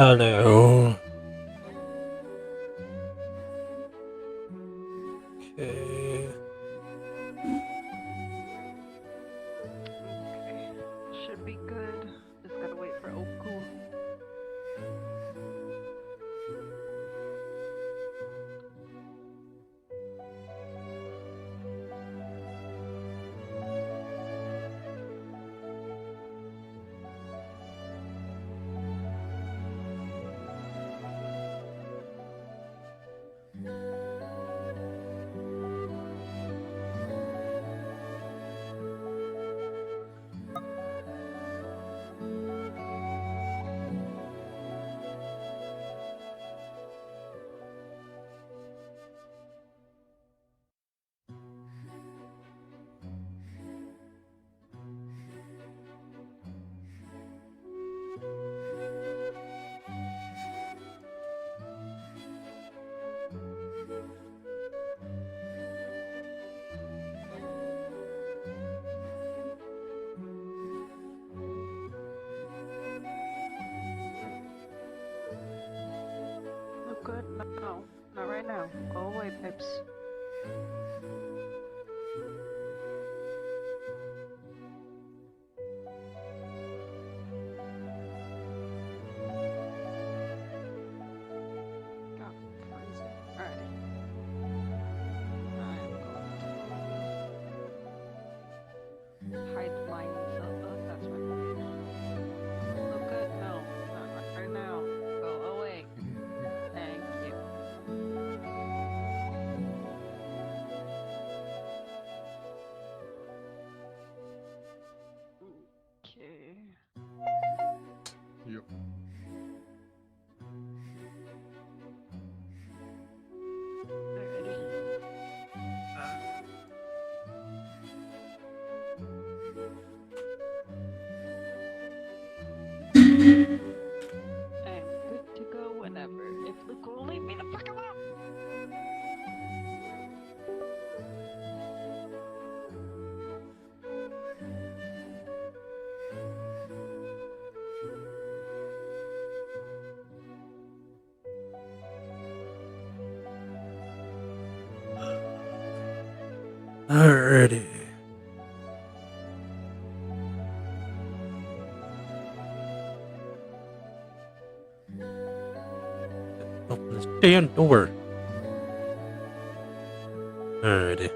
Hello. Okay. Okay, should be good. Just gotta wait for Oku. Oh, good. No, not right now. Go away, Pips. God, freezing. Alrighty. I'm going to hide mine. That's my computer. Oh, good. No, not right now. Go away. Thank you. Okay. Yep. Alrighty. I'm good to go whenever. If Luke will leave me the fuck alone. Alrighty. Open this damn door. Alrighty.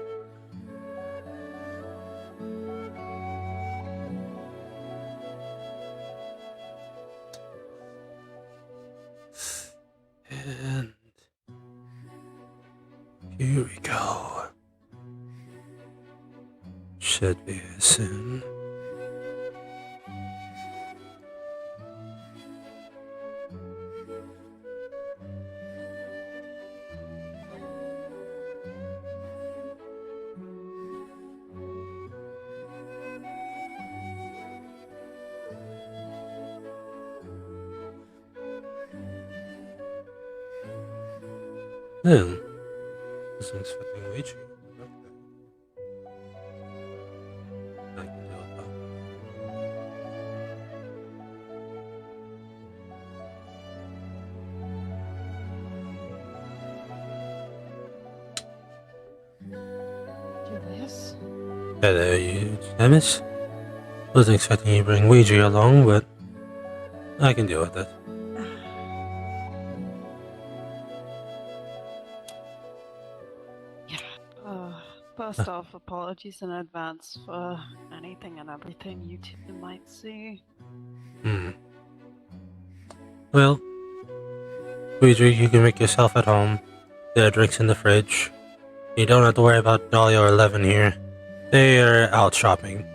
And here we go. Should be soon. Wasn't expecting a wage. I can deal with that. Julius? Hello, you Artemis. Wasn't expecting you to bring Ouija along, but I can deal with it. First off, apologies in advance for anything and everything you two might see. Well, Ouija, you can make yourself at home. There are drinks in the fridge. You don't have to worry about Dolly or Eleven here. They are out shopping.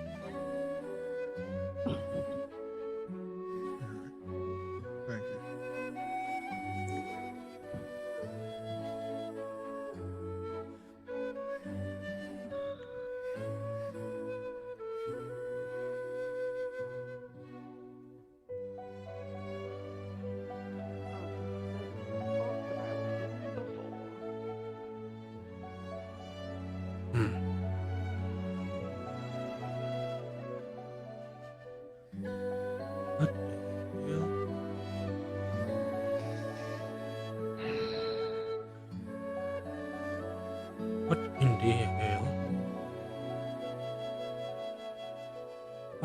Thank you. What the hell?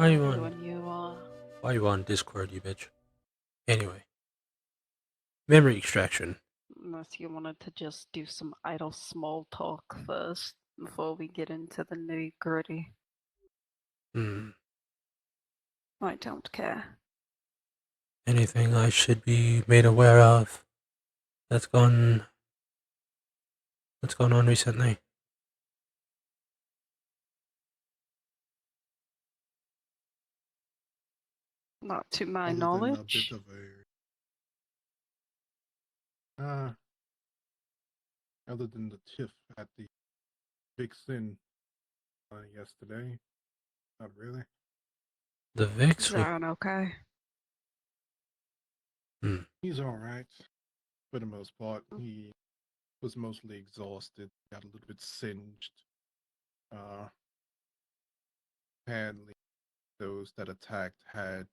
Why you Good on? when you Why you on Discord, you bitch? Anyway, memory extraction. unless you wanted to just do some idle small talk first before we get into the nitty gritty. Hmm. I don't care. Anything I should be made aware of that's gone on recently? Not to my Other than a knowledge. bit of other than the tiff at the Big Sin yesterday, not really. The Vix? Zion, okay? He's all right for the most part. He was mostly exhausted, got a little bit singed. Apparently, those that attacked had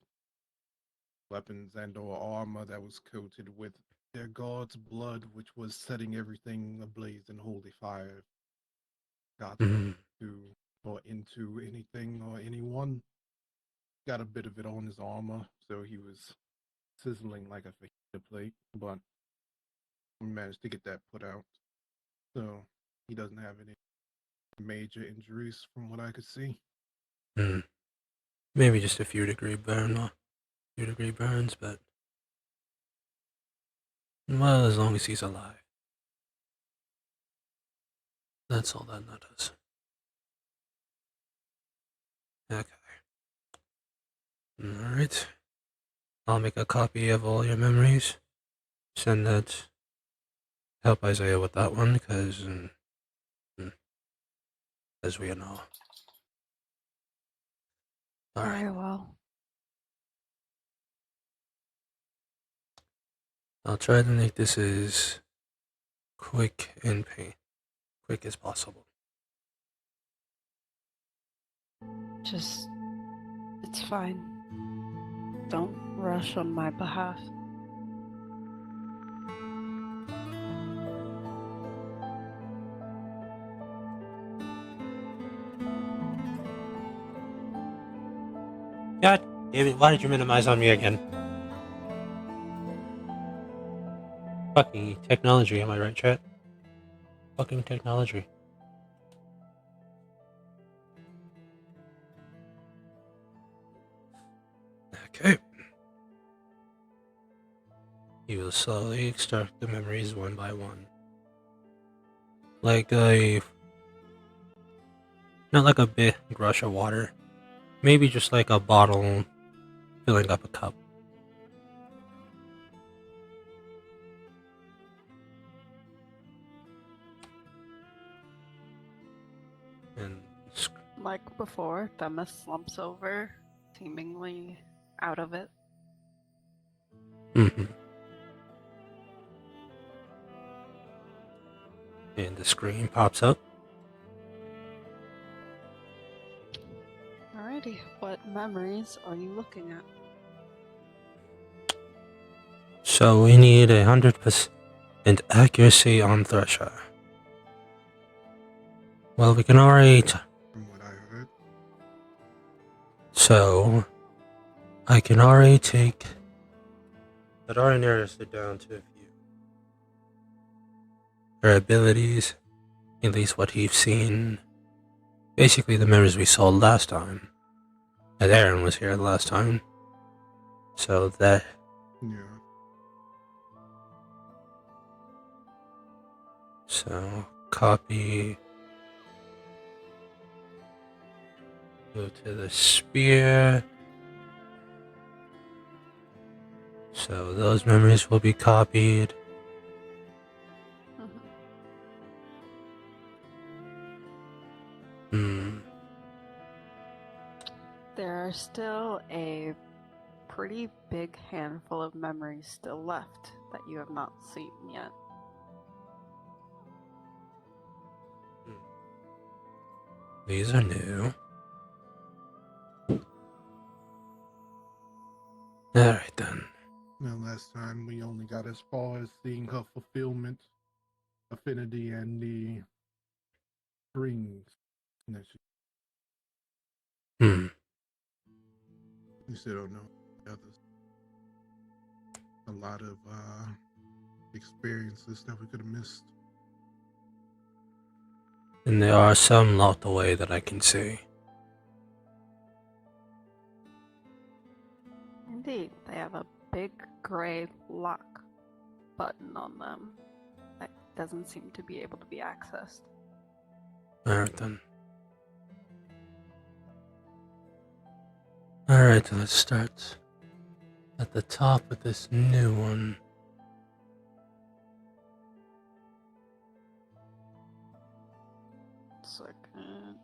weapons and/or armor that was coated with their god's blood, which was setting everything ablaze in holy fire. Got Hmm. to or into anything or anyone. Got a bit of it on his armor, so he was sizzling like a fajita plate, but we managed to get that put out. So he doesn't have any major injuries from what I could see. Hmm. Maybe just a few degree burns, but well, as long as he's alive, that's all that matters. Okay. All right. I'll make a copy of all your memories. Send that. Help Isaiah with that one, because as we know. All right. Very well. I'll try to make this as quick as possible. Just, it's fine. Don't rush on my behalf. God damn it, why did you minimize on me again? Fucking technology, am I right, chat? Fucking technology. Okay. You will slowly extract the memories one by one. Not like a big rush of water. Maybe just like a bottle filling up a cup. And Like before, Themis slumps over, seemingly out of it. and the screen pops up. Alrighty, what memories are you looking at? So we need 100% accuracy on Thresher. Well, we can already. From what I heard, So I can already take. That already narrows it down to a few. Her abilities, at least what we've seen. Basically, the memories we saw last time. That Aaron was here last time. So that. yeah. So copy. Go to the spear. So those memories will be copied. There are still a pretty big handful of memories still left that you have not seen yet. These are new. Alright then. Now, last time we only got as far as seeing her fulfillment, affinity, and the rings. You still don't know the others. A lot of experiences that we could have missed. And there are some locked away that I can see. Indeed, they have a big gray lock button on them that doesn't seem to be able to be accessed. Alright then. Alright, let's start at the top of this new one. Second.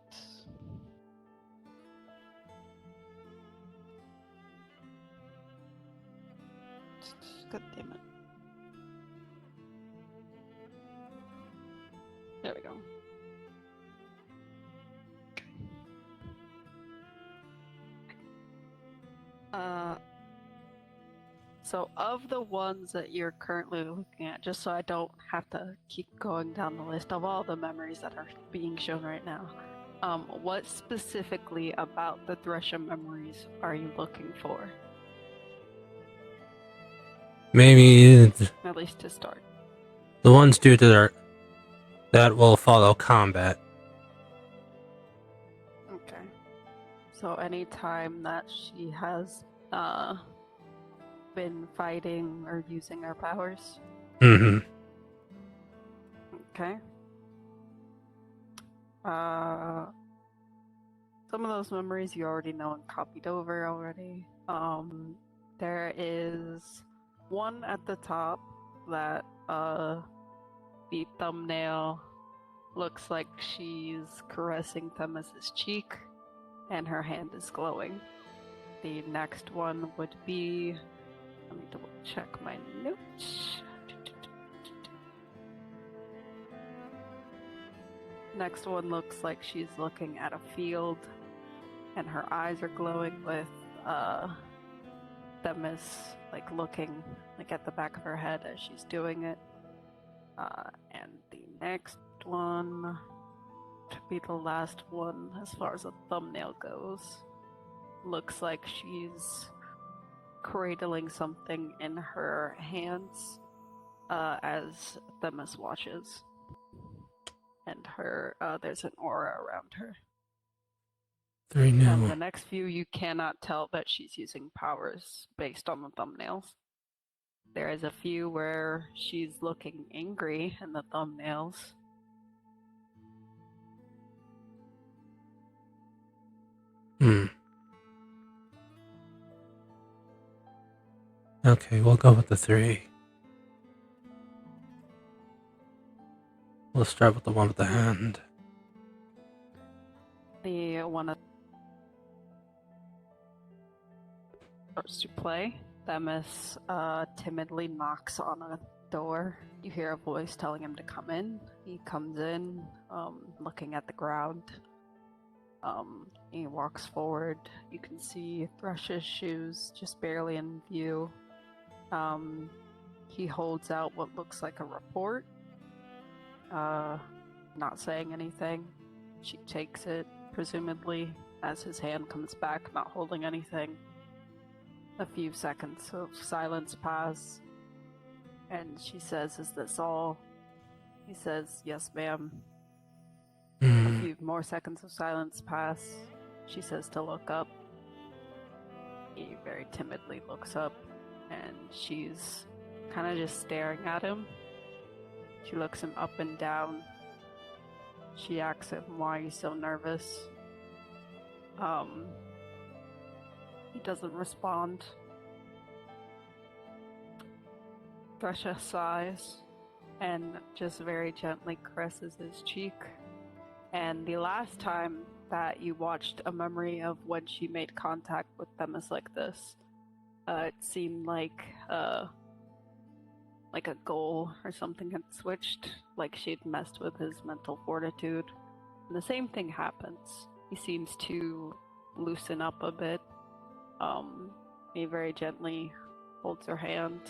God damn it. There we go. So of the ones that you're currently looking at, just so I don't have to keep going down the list of all the memories that are being shown right now, what specifically about the Thresher memories are you looking for? Maybe At least to start. the ones due to their that will follow combat. Okay. So any time that she has been fighting or using her powers? Mm-hmm. Okay. Some of those memories you already know and copied over already. There is one at the top that the thumbnail looks like she's caressing Themis's cheek and her hand is glowing. The next one would be, let me double check my notes. Next one looks like she's looking at a field and her eyes are glowing with Themis like looking like at the back of her head as she's doing it. And the next one to be the last one as far as the thumbnail goes. Looks like she's cradling something in her hands as Themis watches. And her there's an aura around her. Three new And the ones. next few you cannot tell that she's using powers based on the thumbnails. There is a few where she's looking angry in the thumbnails. Okay, we'll go with the 3. We'll start with the one with the hand. The one that starts to play, Themis timidly knocks on a door. You hear a voice telling him to come in. He comes in, looking at the ground. He walks forward. You can see Thresh's shoes just barely in view. He holds out what looks like a report. Not saying anything. She takes it, presumably, as his hand comes back, not holding anything. A few seconds of silence pass, and she says, "Is this all?" He says, "Yes, ma'am." A few more seconds of silence pass. She says to look up. He very timidly looks up, and she's kind of just staring at him. She looks him up and down. She asks him, "Why are you so nervous?" He doesn't respond. Thresha sighs and just very gently caresses his cheek. And the last time that you watched a memory of when she made contact with Themis like this, it seemed like a goal or something had switched, like she'd messed with his mental fortitude. And the same thing happens. He seems to loosen up a bit. He very gently holds her hand,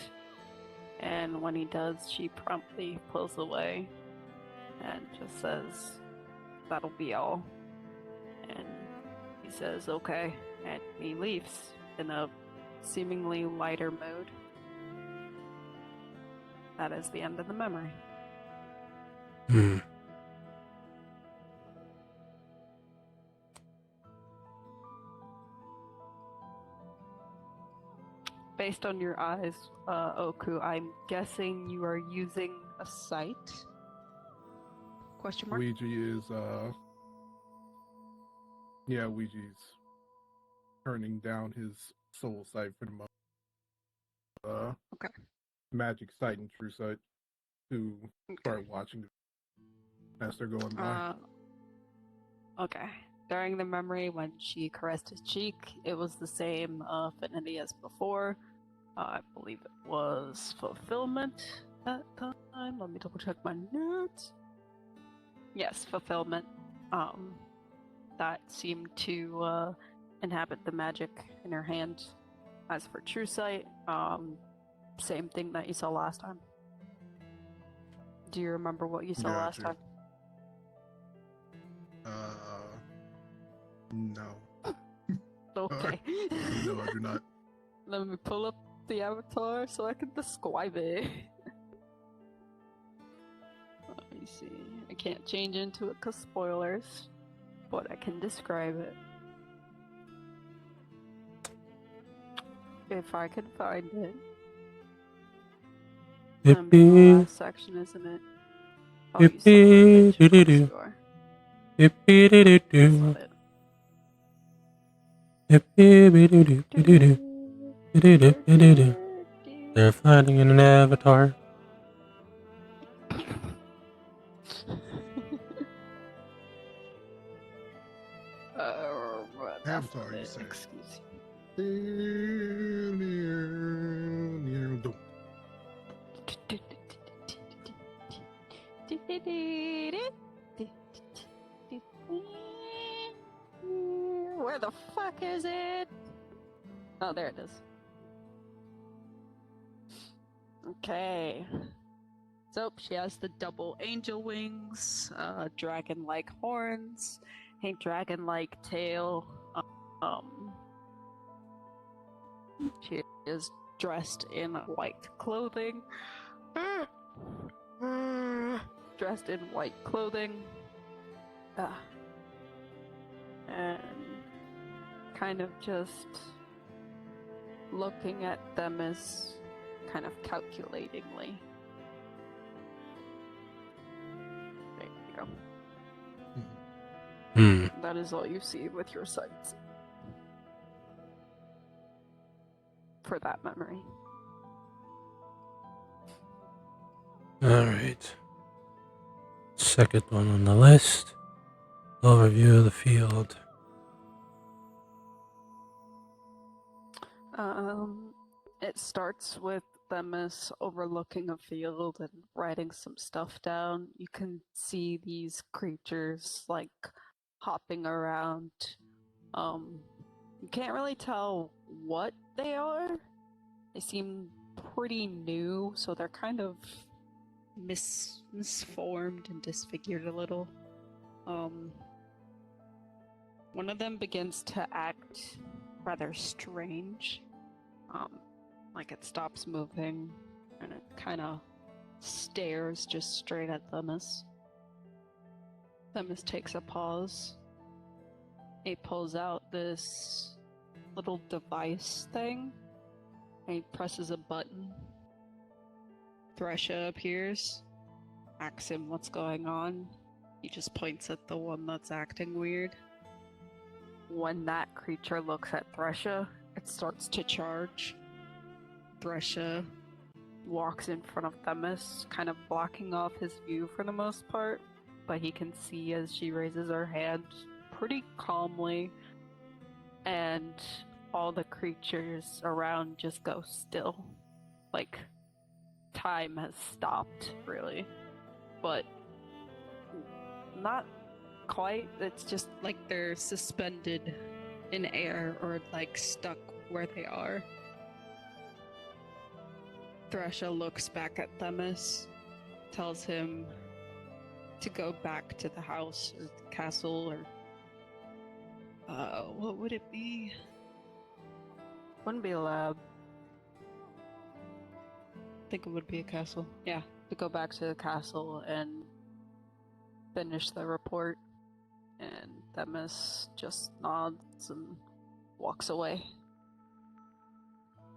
and when he does, she promptly pulls away and just says, "That'll be all." And he says, "Okay," and he leaves. in a seemingly lighter mood. That is the end of the memory. Based on your eyes, Oku, I'm guessing you are using a sight? Question mark? Ouija is, yeah, Ouija's turning down his soul sight for the moment. Okay. Magic sight and true sight to start watching as they're going by. Okay. During the memory, when she caressed his cheek, it was the same affinity as before. I believe it was fulfillment that time. Let me double check my notes. Yes, fulfillment. That seemed to inhabit the magic in her hand. As for true sight, same thing that you saw last time. Do you remember what you saw last time? No. Okay. No, I do not. Let me pull up the avatar so I can describe it. Let me see. I can't change into it because spoilers, but I can describe it. If I can find it. I'm in the last section, isn't it? Oh, you son of a bitch. Of course you are. They're finding an avatar. Avatar, you say? Excuse Where the fuck is it? Oh, there it is. Okay. So she has the double angel wings, dragon-like horns, a dragon-like tail. She is dressed in white clothing. Dressed in white clothing. And kind of just looking at them as kind of calculatingly. There you go. That is all you see with your sights for that memory. Alright. Second one on the list. Overview of the field. It starts with them as overlooking a field and writing some stuff down. You can see these creatures like hopping around. You can't really tell what they are. They seem pretty new, so they're kind of misformed and disfigured a little. One of them begins to act rather strange. Like it stops moving and it kind of stares just straight at Themis. Themis takes a pause. He pulls out this little device thing and he presses a button. Thresha appears, asks him what's going on. He just points at the one that's acting weird. When that creature looks at Thresha, it starts to charge. Thresha walks in front of Themis, kind of blocking off his view for the most part, but he can see as she raises her hand pretty calmly, and all the creatures around just go still. Like, time has stopped, really. But not quite. It's just like they're suspended in air or like stuck where they are. Thresha looks back at Themis, tells him to go back to the house or the castle or what would it be? Wouldn't be a lab. I think it would be a castle. Yeah, to go back to the castle and finish the report. And Themis just nods and walks away.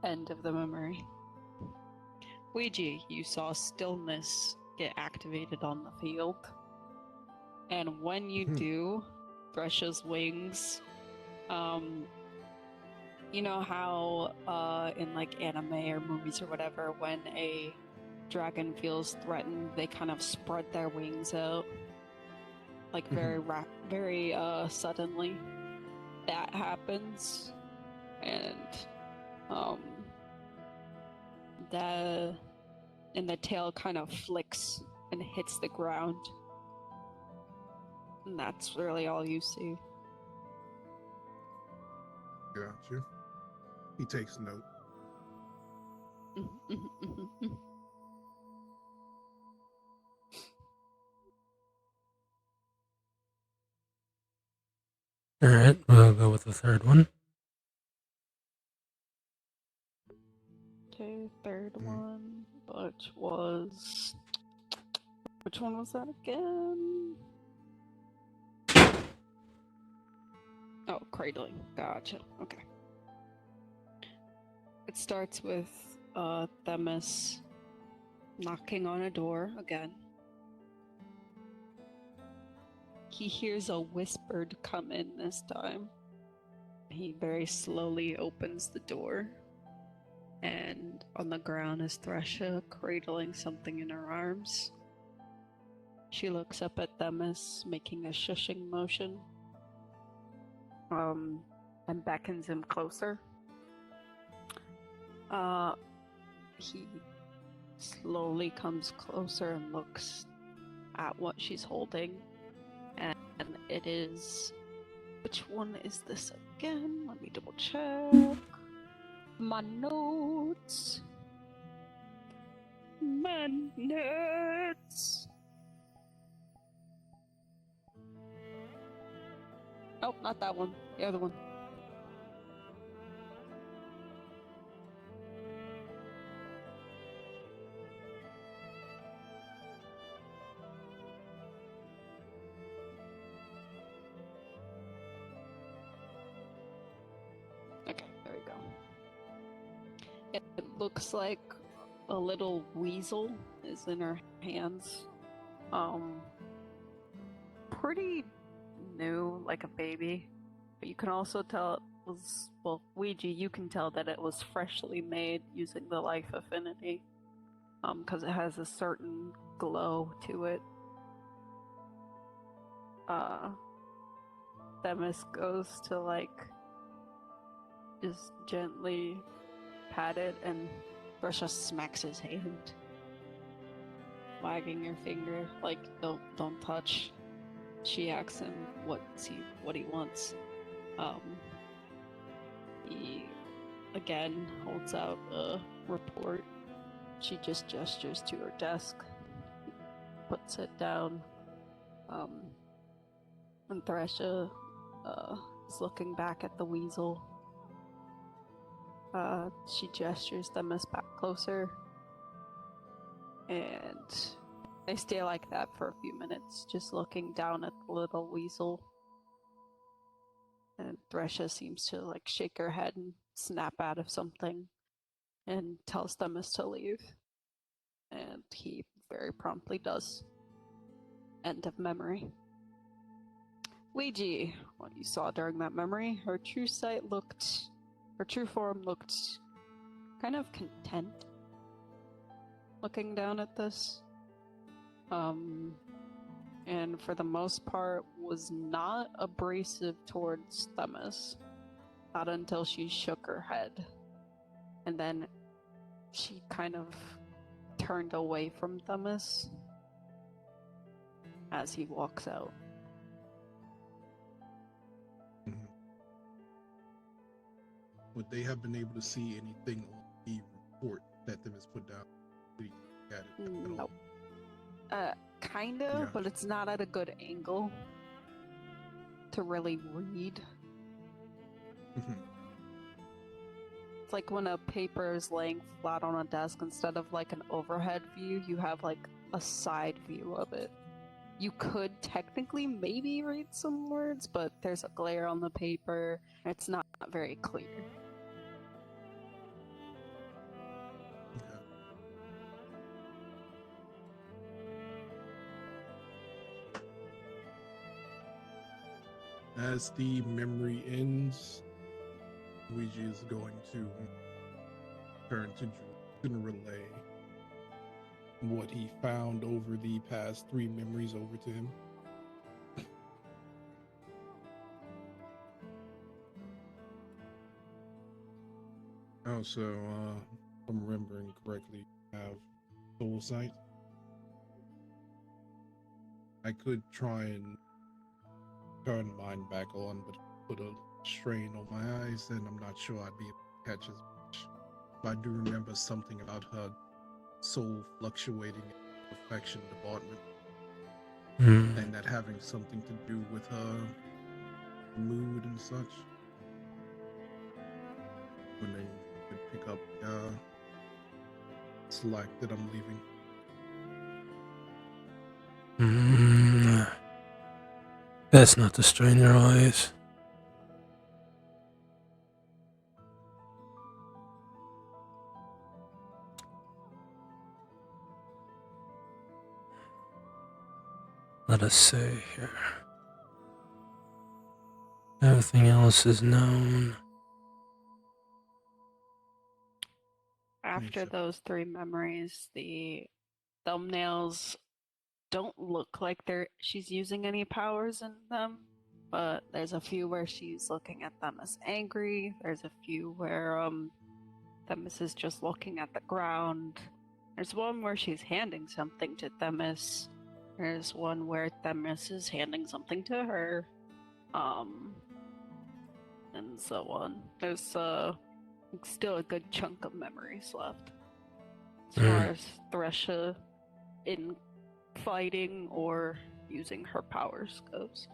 End of the memory. Ouija, you saw stillness get activated on the field. And when you do, Thresha's wings, you know how in like anime or movies or whatever, when a dragon feels threatened, they kind of spread their wings out, like very suddenly. That happens, and the tail kind of flicks and hits the ground, and that's really all you see. Gotcha. He takes note. Alright, we'll go with the third one. Okay, third one, which one was that again? Oh, cradling. Gotcha. Okay. It starts with Themis knocking on a door again. He hears a whispered come in this time. He very slowly opens the door, and on the ground is Thresha cradling something in her arms. She looks up at Themis, making a shushing motion, and beckons him closer. He slowly comes closer and looks at what she's holding, and it is... Which one is this again? Let me double check. My notes. My notes. Oh, not that one. The other one. Okay, there we go. It looks like a little weasel is in her hands. Pretty new, like a baby. But you can also tell it was, well, Ouija, you can tell that it was freshly made using the life affinity. Because it has a certain glow to it. Themis goes to, like, just gently pat it, and Thresha smacks his hand, wagging her finger, like, don't touch. She asks him what he wants. He again holds out a report. She just gestures to her desk, puts it down, and Thresha is looking back at the weasel. She gestures Themis back closer, and they stay like that for a few minutes, just looking down at the little weasel. And Thresha seems to, like, shake her head and snap out of something, and tells Themis to leave. And he very promptly does. End of memory. Ouija, what you saw during that memory, her true form looked kind of content, looking down at this. And for the most part was not abrasive towards Themis. Not until she shook her head. And then she kind of turned away from Themis as he walks out. Would they have been able to see anything on the report that Themis put down? Did he look at it at all? Nope. Kind of, yeah. But it's not at a good angle to really read. It's like when a paper is laying flat on a desk, instead of like an overhead view, you have like a side view of it. You could technically maybe read some words, but there's a glare on the paper. It's not very clear. Okay. As the memory ends, Luigi is going to turn to Julius and relay what he found over the past 3 memories over to him. Also, if I'm remembering correctly, you have soul sight. I could try and turn mine back on, but put a strain on my eyes, and I'm not sure I'd be able to catch as much. But I do remember something about her soul fluctuating in the perfection department, and that having something to do with her mood and such. When they could pick up slack that I'm leaving. That's not to strain your eyes. Let us see here. Everything else is known. After Sure. those 3 memories, the thumbnails don't look like she's using any powers in them, but there's a few where she's looking at them as angry. There's a few where Themis is just looking at the ground. There's one where she's handing something to Themis. There's one where Themis is handing something to her. And so on. There's still a good chunk of memories left. As far as Thresha in fighting or using her powers goes.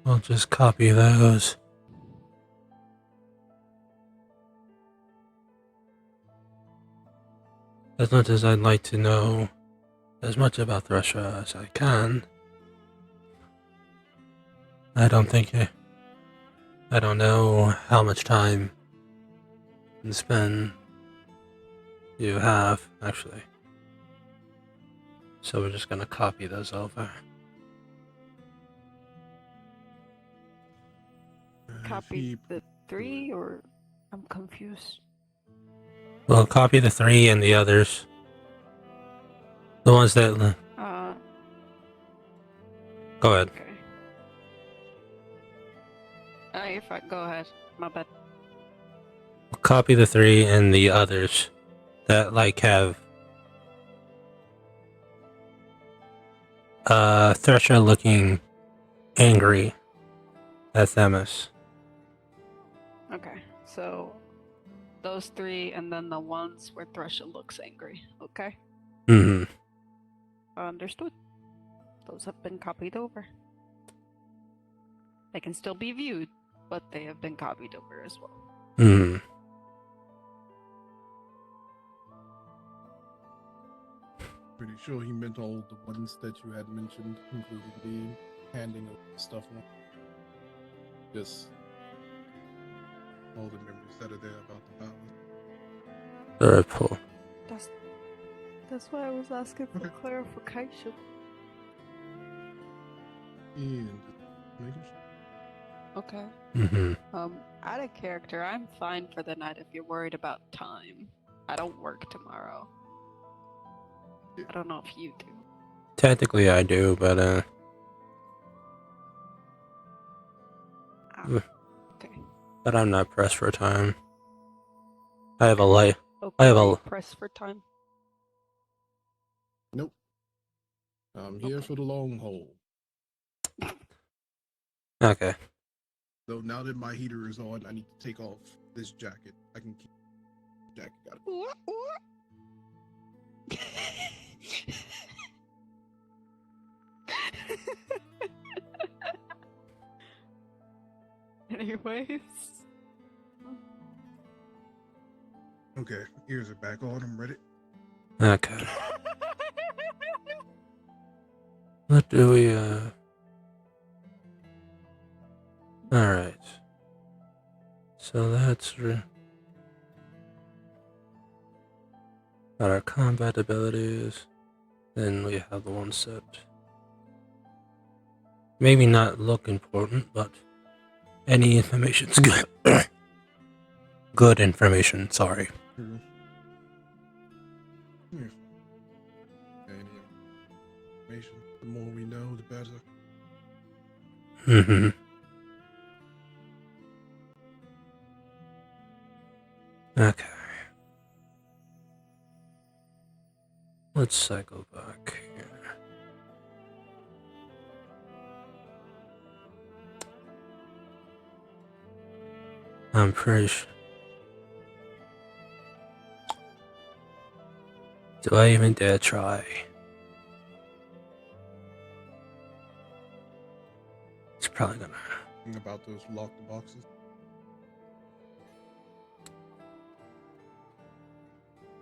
I'll just copy those. As much as I'd like to know as much about Thresha as I can, I don't know how much time and spend you have, actually. So we're just gonna copy those over. Copy the 3, or I'm confused. Well, copy the 3 and the others. The ones that... Go ahead. Okay. You're fine. Go ahead. My bad. Copy the 3 and the others that, like, have... Thresha looking angry at Themis. Okay, so those 3 and then the ones where Thresha looks angry, okay? Understood. Those have been copied over. They can still be viewed, but they have been copied over as well. Pretty sure he meant all the ones that you had mentioned, including the handing of stuff. Just all the memories that are there about the powers. Very cool. That's why I was asking for clarification. And making sure. Okay. Out of character, I'm fine for the night if you're worried about time. I don't work tomorrow. Yeah. I don't know if you do. Technically I do, but Okay. but I'm not pressed for time. I have a light. Okay, I have are a... you pressed for time? Nope. I'm here for the long haul. Okay. So now that my heater is on, I need to take off this jacket. I can keep the jacket. Got Anyways, Okay, ears are back on. I'm ready. Okay. What do we, Alright. So that's got our combat abilities. Then we have the ones that maybe not look important, but any information's good. Good information, sorry. True. Yeah. Any information, the more we know, the better. Mm-hmm. Okay. Let's cycle back here. I'm pretty sure. Do I even dare try? It's probably gonna. Think about those locked boxes.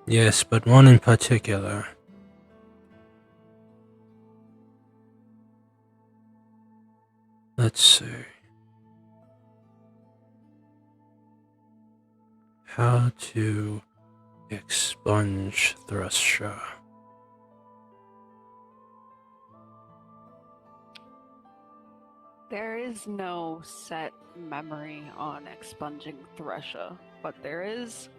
Yes, but one in particular. Let's see. How to expunge Thresher. There is no set memory on expunging Thresher, but there is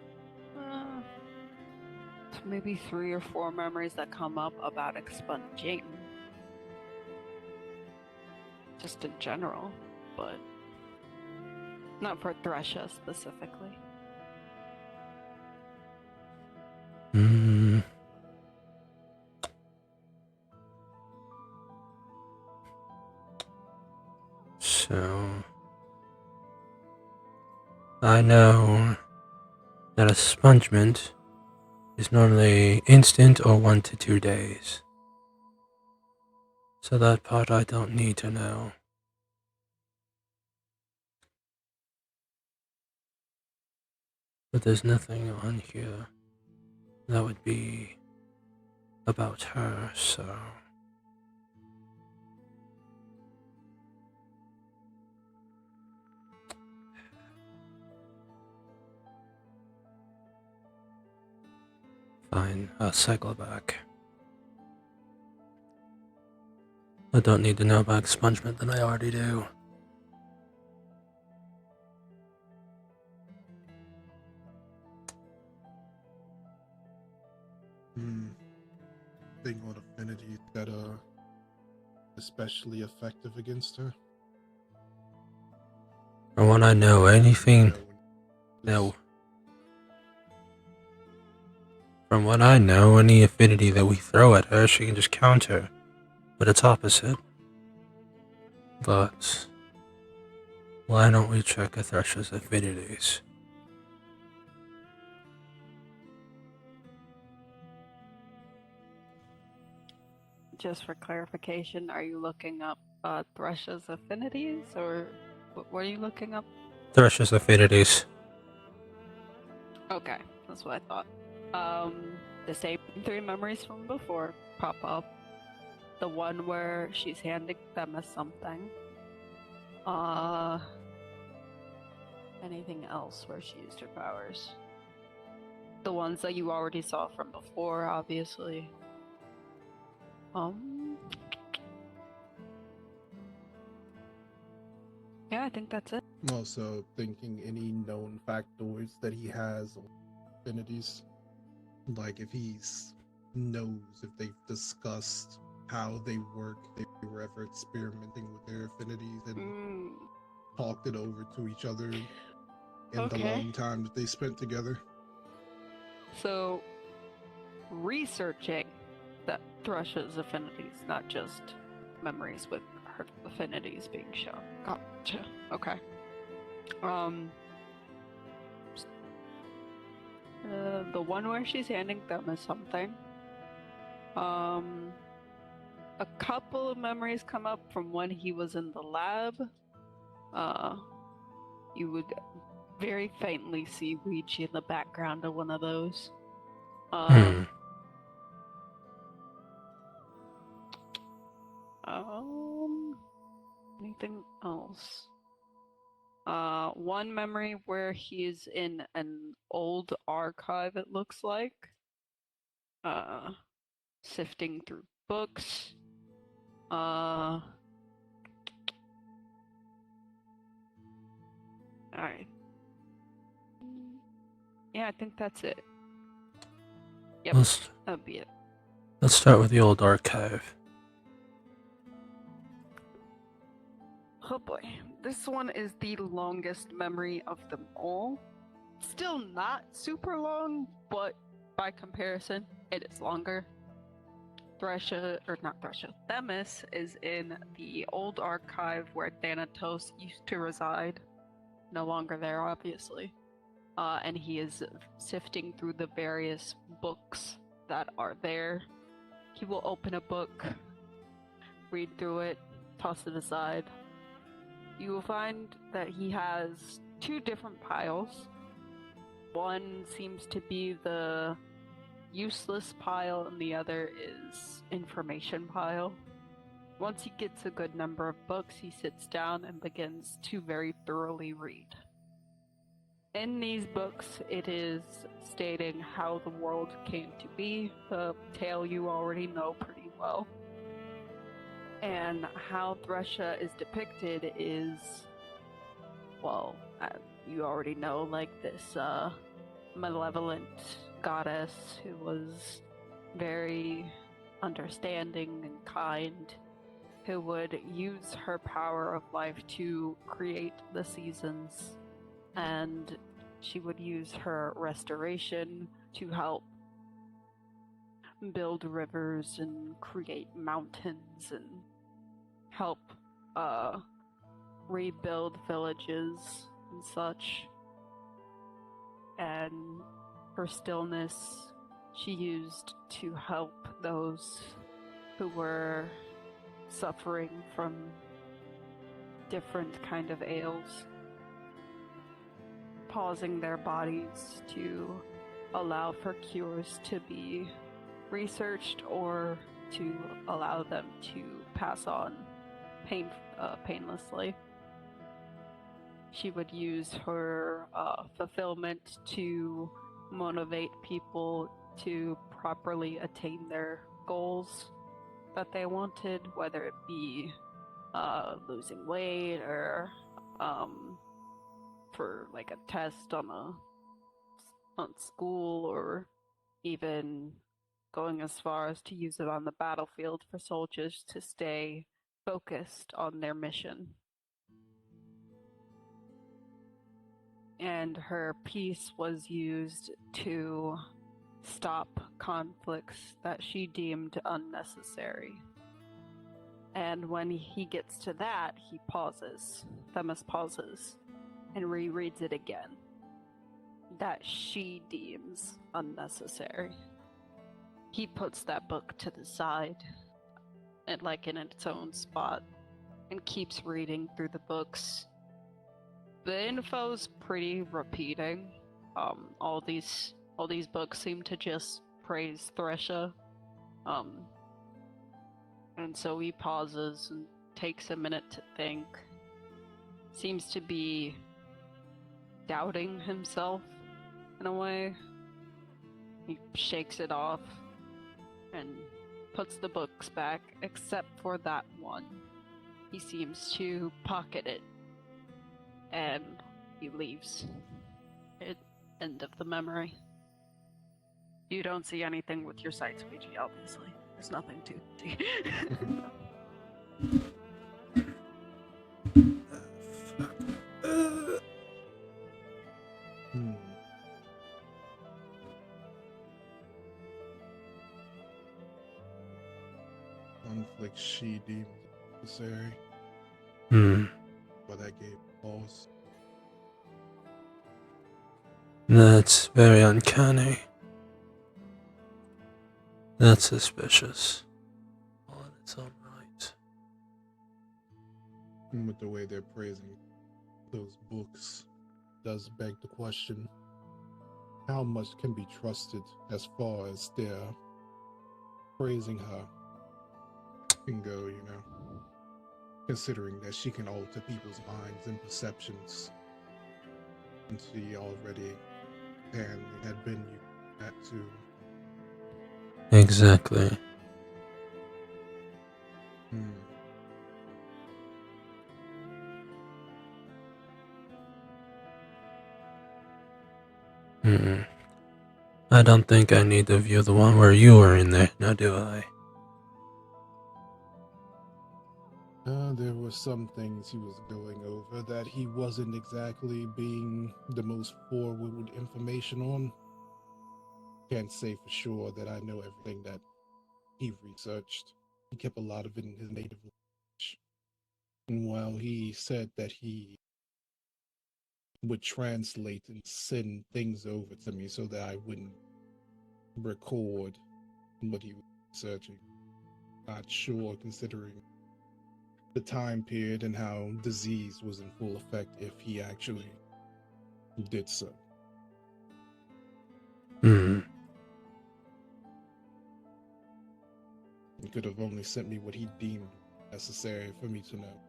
maybe 3 or 4 memories that come up about expunging. Just in general, but not for Thresher specifically. So I know that expungement is normally instant or 1 to 2 days. So that part I don't need to know. But there's nothing on here that would be about her, so. Fine, I'll cycle back. I don't need to know about expungement than I already do. Thing on affinities that are especially effective against her. From what I know, anything that. From what I know, any affinity that we throw at her, she can just counter with its opposite. But why don't we check a Thresher's affinities? Just for clarification, are you looking up Thresher's affinities, or what are you looking up? Thresher's affinities. Okay, that's what I thought. The same 3 memories from before pop up. The one where she's handing them as something. Anything else where she used her powers? The ones that you already saw from before, obviously. Yeah, I think that's it. I'm also thinking any known factoids that he has on affinities. Like if he knows if they've discussed how they work, they were ever experimenting with their affinities and talked it over to each other in the long time that they spent together. So, researching that Thresher's affinities, not just memories with her affinities being shown. Gotcha. Okay. The one where she's handing them as something. A couple of memories come up from when he was in the lab. You would very faintly see Ouija in the background of one of those. Hmm. Anything else? One memory where he's in an old archive, it looks like. Sifting through books. Alright. Yeah, I think that's it. Yep, that'd be it. Let's start with the old archive. Oh boy, this one is the longest memory of them all. Still not super long, but by comparison, it is longer. Themis is in the old archive where Thanatos used to reside. No longer there, obviously. And he is sifting through the various books that are there. He will open a book, read through it, toss it aside. You will find that he has two different piles. One seems to be the useless pile, and the other is information pile. Once he gets a good number of books, he sits down and begins to very thoroughly read. In these books, it is stating how the world came to be, a tale you already know pretty well. And how Thresha is depicted is, well, you already know, like this malevolent goddess who was very understanding and kind, who would use her power of life to create the seasons, and she would use her restoration to help build rivers and create mountains and help rebuild villages and such. And her stillness she used to help those who were suffering from different kind of ails, pausing their bodies to allow for cures to be researched or to allow them to pass on painlessly. She would use her fulfillment to motivate people to properly attain their goals that they wanted, whether it be losing weight or for like a test on school, or even going as far as to use it on the battlefield for soldiers to stay focused on their mission. And her peace was used to stop conflicts that she deemed unnecessary. And when he gets to that, he pauses. Themis pauses and rereads it again. That she deems unnecessary. He puts that book to the side, and like in its own spot, and keeps reading through the books. The info's pretty repeating. All these books seem to just praise Thresha. And so he pauses and takes a minute to think. Seems to be doubting himself in a way. He shakes it off and puts the books back, except for that one. He seems to pocket it, and he leaves. End of the memory. You don't see anything with your sight, Ouija, obviously. There's nothing to see. Conflict she deemed necessary. But that gave pause. That's very uncanny. That's suspicious. All in its own right. And with the way they're praising those books, does beg the question, how much can be trusted as far as their praising her can go, considering that she can alter people's minds and perceptions. And she already apparently had been using that too. Exactly. I don't think I need to view the one where you were in there, now do I? There were some things he was going over that he wasn't exactly being the most forward with information on. Can't say for sure that I know everything that he researched. He kept a lot of it in his native language. And while he said that he would translate and send things over to me so that I wouldn't record what he was researching, not sure considering the time period and how disease was in full effect if he actually did so. He could have only sent me what he deemed necessary for me to know.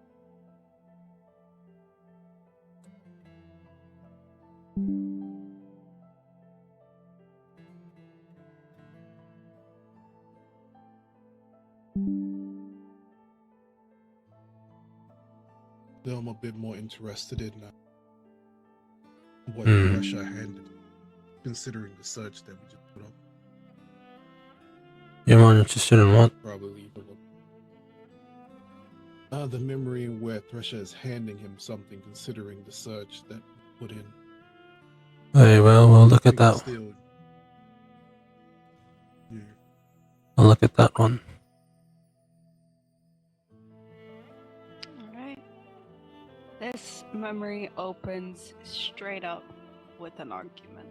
Though I'm a bit more interested in what Russia handed, considering the search that we just put up. You're more interested in what? Probably the memory where Thresher is handing him something, considering the search that we put in. Hey, well, we'll look at that. Still, yeah. I'll look at that one. Alright. This memory opens straight up with an argument.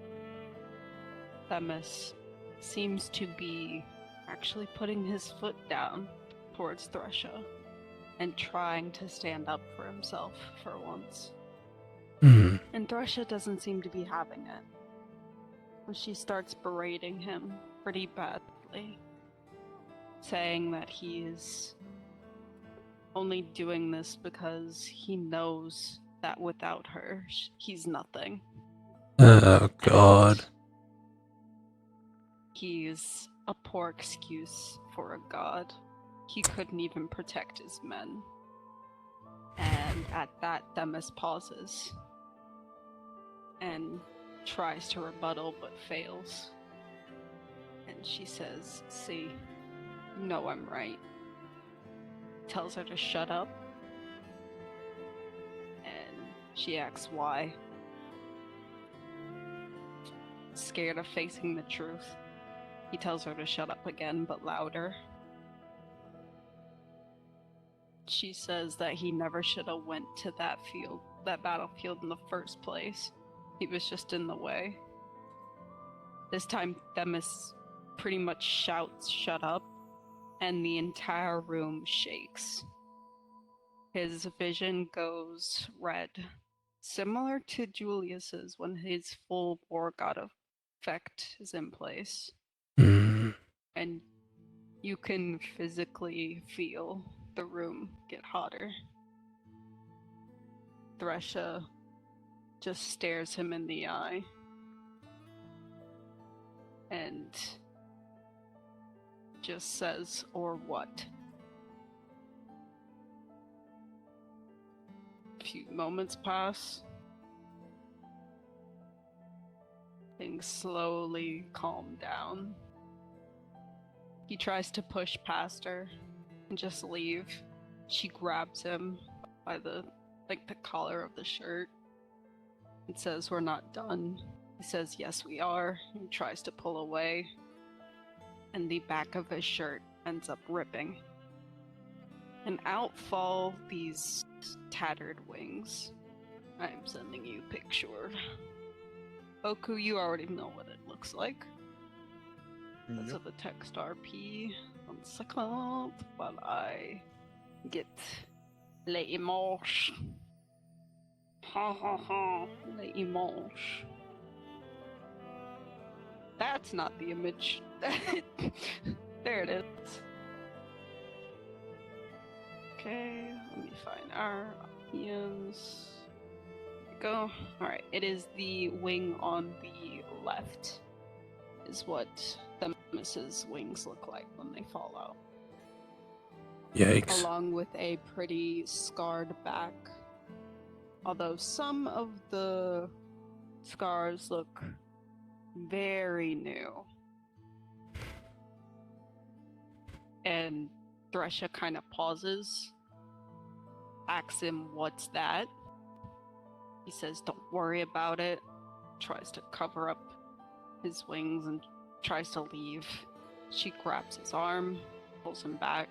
Themis seems to be actually putting his foot down towards Thresher and trying to stand up for himself for once. And Thresher doesn't seem to be having it. She starts berating him pretty badly, saying that he is only doing this because he knows that without her, he's nothing. Oh, God. And he's a poor excuse for a god. He couldn't even protect his men. And at that, Themis pauses and tries to rebuttal but fails. And she says, "See, you know I'm right." Tells her to shut up. And she asks why. Scared of facing the truth, he tells her to shut up again, but louder. She says that he never should have went to that battlefield in the first place. He was just in the way. This time, Themis pretty much shouts, "Shut up," and the entire room shakes. His vision goes red, similar to Julius's when his full war god effect is in place. And you can physically feel the room get hotter. Thresha just stares him in the eye and just says, "Or what?" A few moments pass. Things slowly calm down. He tries to push past her and just leave. She grabs him by the collar of the shirt and says, "We're not done." He says, "Yes, we are," and tries to pull away. And the back of his shirt ends up ripping. And out fall these tattered wings. I'm sending you a picture. Oku, you already know what it looks like. Because of the text RP. 1 second while I get les images. Ha ha ha. Le image. That's not the image. There it is. Okay, let me find our Ian's. There we go. Alright, it is the wing on the left, is what Themis's wings look like when they fall out. Yikes. Along with a pretty scarred back. Although some of the scars look very new. And Thresha kind of pauses, asks him, "What's that?" He says, "Don't worry about it." Tries to cover up his wings and tries to leave. She grabs his arm, pulls him back.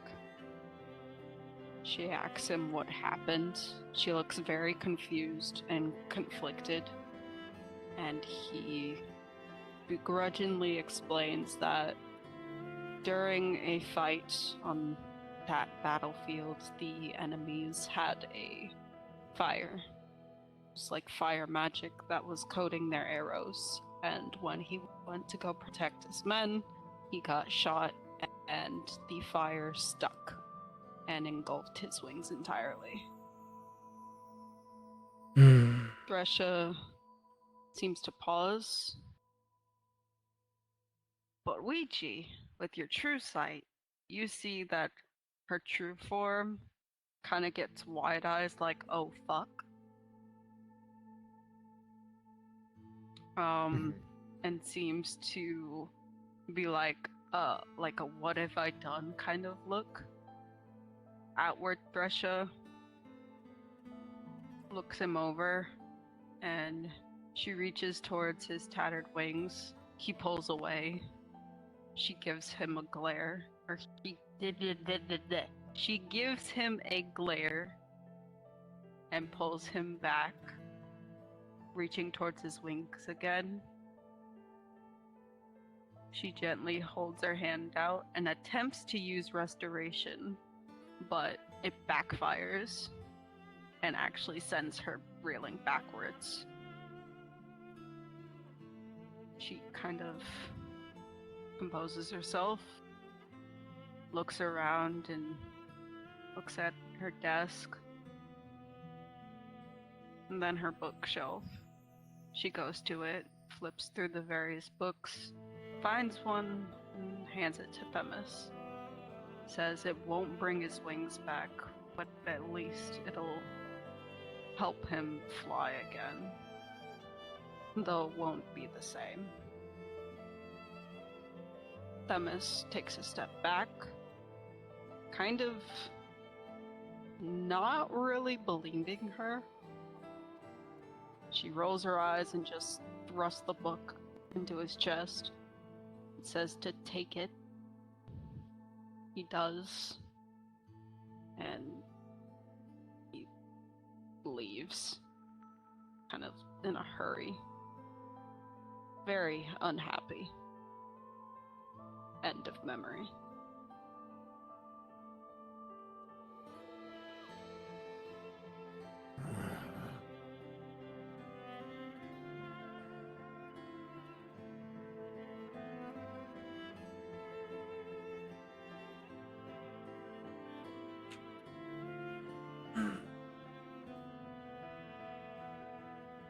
She asks him what happened. She looks very confused and conflicted. And he begrudgingly explains that during a fight on that battlefield, the enemies had a fire. It was like fire magic that was coating their arrows. And when he went to go protect his men, he got shot and the fire stuck and engulfed his wings entirely. Thresha seems to pause. But Ouija, with your true sight, you see that her true form kind of gets wide eyes like, oh fuck. And seems to be like a what have I done kind of look. Outward Thresha looks him over and she reaches towards his tattered wings. He pulls away. She gives him a glare, or she gives him a glare and pulls him back, reaching towards his wings again. She gently holds her hand out and attempts to use restoration, but it backfires and actually sends her reeling backwards. She kind of composes herself, looks around and looks at her desk, and then her bookshelf. She goes to it, flips through the various books, finds one, and hands it to Themis. Says it won't bring his wings back, but at least it'll help him fly again. Though it won't be the same. Themis takes a step back, kind of not really believing her. She rolls her eyes and just thrusts the book into his chest. It says to take it. He does. And he leaves, kind of in a hurry. Very unhappy. End of memory.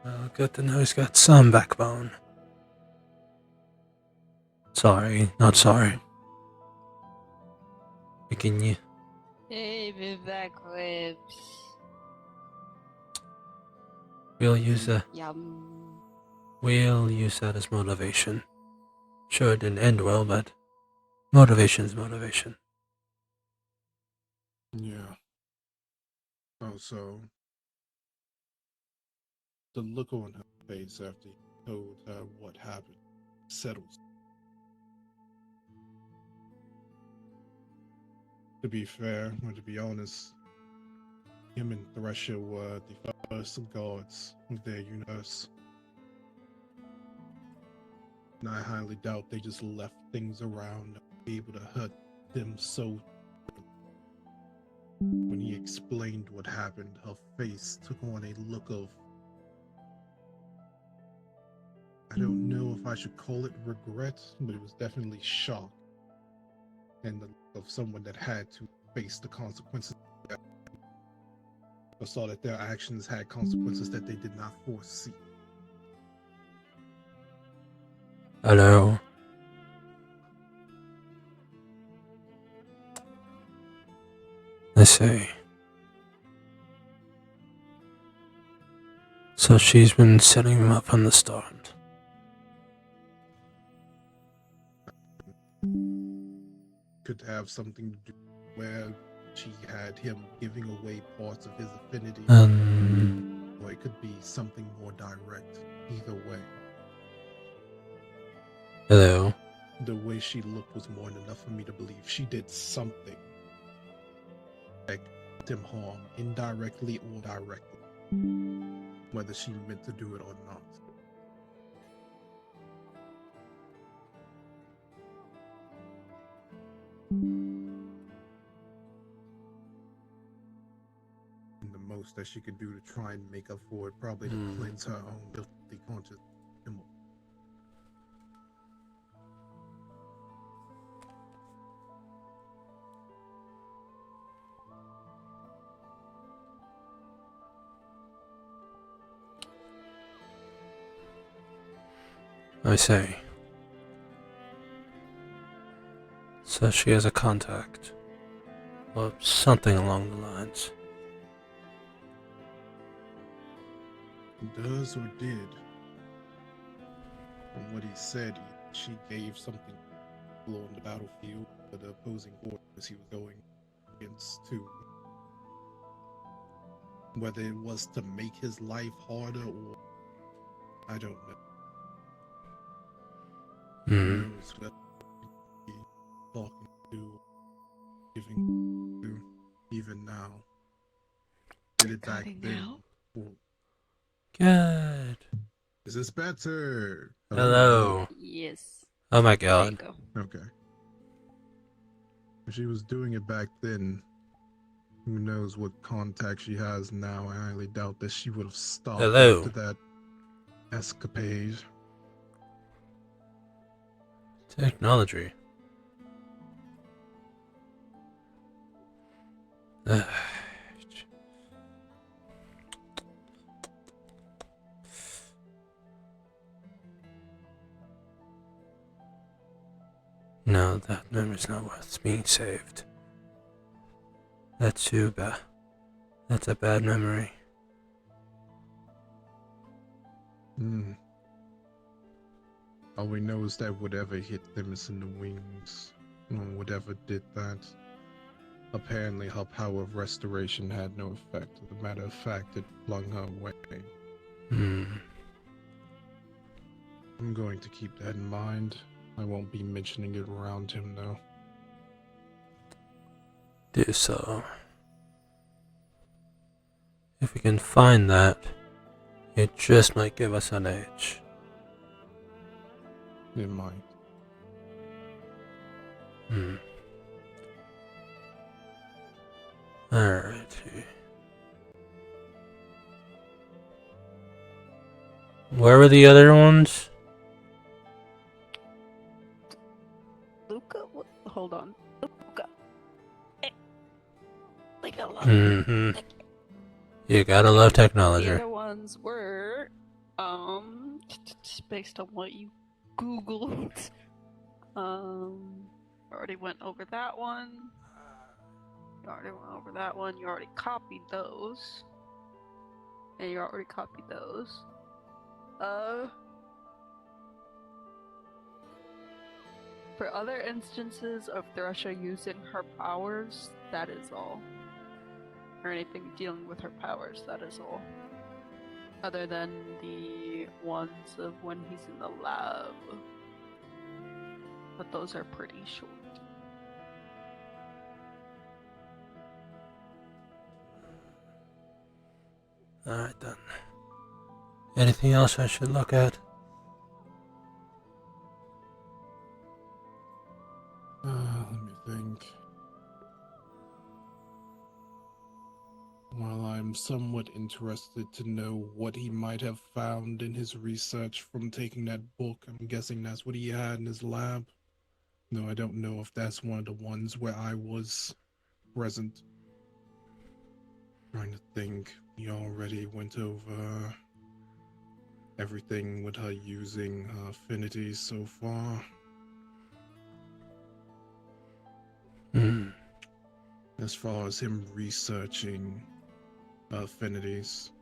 Well, good to know he's got some backbone. Sorry, not sorry. Picking you. Hey, the back ribs. We'll use that. Yum. We'll use that as motivation. Sure, it didn't end well, but motivation's motivation. Yeah. Oh, so the look on her face after he told her what happened settles. To be fair, or to be honest, him and Thresher were the first guards of their universe. And I highly doubt they just left things around to be able to hurt them so. When he explained what happened, her face took on a look of I don't know if I should call it regret, but it was definitely shock. And the look of someone that had to face the consequences. I saw that their actions had consequences that they did not foresee. Hello. I see. So she's been setting him up from the start. Could have something to do where she had him giving away parts of his affinity, or it could be something more direct. Either way, Hello. the way she looked was more than enough for me to believe she did something that caused him harm, indirectly or directly, whether she meant to do it or not. And the most that she could do to try and make up for it, probably to cleanse her own guilty conscience. I see. So she has a contact. Or something along the lines. Does or did. From what he said, she gave something on the battlefield for the opposing forces he was going against too. Whether it was to make his life harder or I don't know. Who knows what he talking to, giving to, even now. Did it back then. Now? Or, Good. is this better? Hello. Yes. Oh my There you god. go. Okay. If she was doing it back then, who knows what contact she has now. I highly doubt that she would have stopped Hello. after that escapade. Technology. No, that memory's not worth being saved. That's too bad. That's a bad memory. All we know is that whatever hit them is in the wings. Whatever did that. Apparently her power of restoration had no effect. As a matter of fact, it flung her away. I'm going to keep that in mind. I won't be mentioning it around him though. Do so. If we can find that, it just might give us an edge. It might. Alrighty. Where were the other ones? Luca? Hold on. Luca. Leave it alone. You gotta love technology. The other ones were, based on what you Googled. Already went over that one. You already copied those. And you already copied those. For other instances of Thresha using her powers, that is all. Or anything dealing with her powers, that is all. Other than the ones of when he's in the lab. But those are pretty short. Alright then. Anything else I should look at? Let me think. While Well, I'm somewhat interested to know what he might have found in his research from taking that book. I'm guessing that's what he had in his lab. No, I don't know if that's one of the ones where I was present. Trying to think. We already went over everything with her using her affinities so far. As far as him researching affinities,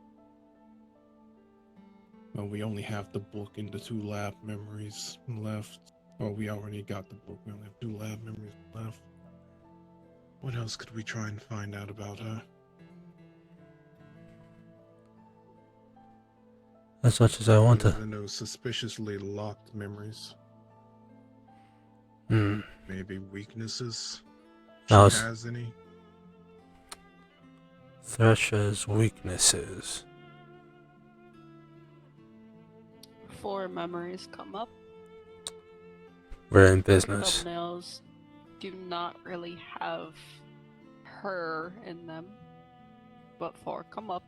well, we only have the book and the 2 lab memories left. Oh, we already got the book. We only have 2 lab memories left. What else could we try and find out about her? As much as I want to. No suspiciously locked memories. Maybe weaknesses. She has any? Thresh's weaknesses. 4 memories come up. We're in business. Thumbnails do not really have her in them, but 4 come up.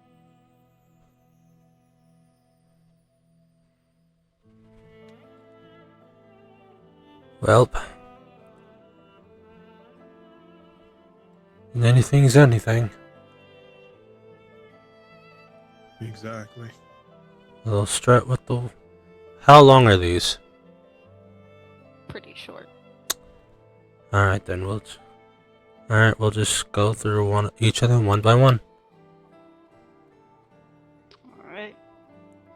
Well, anything's anything. Exactly. A little strut with the... How long are these? Pretty short. Alright then, we'll just go through each of them one by one. Alright.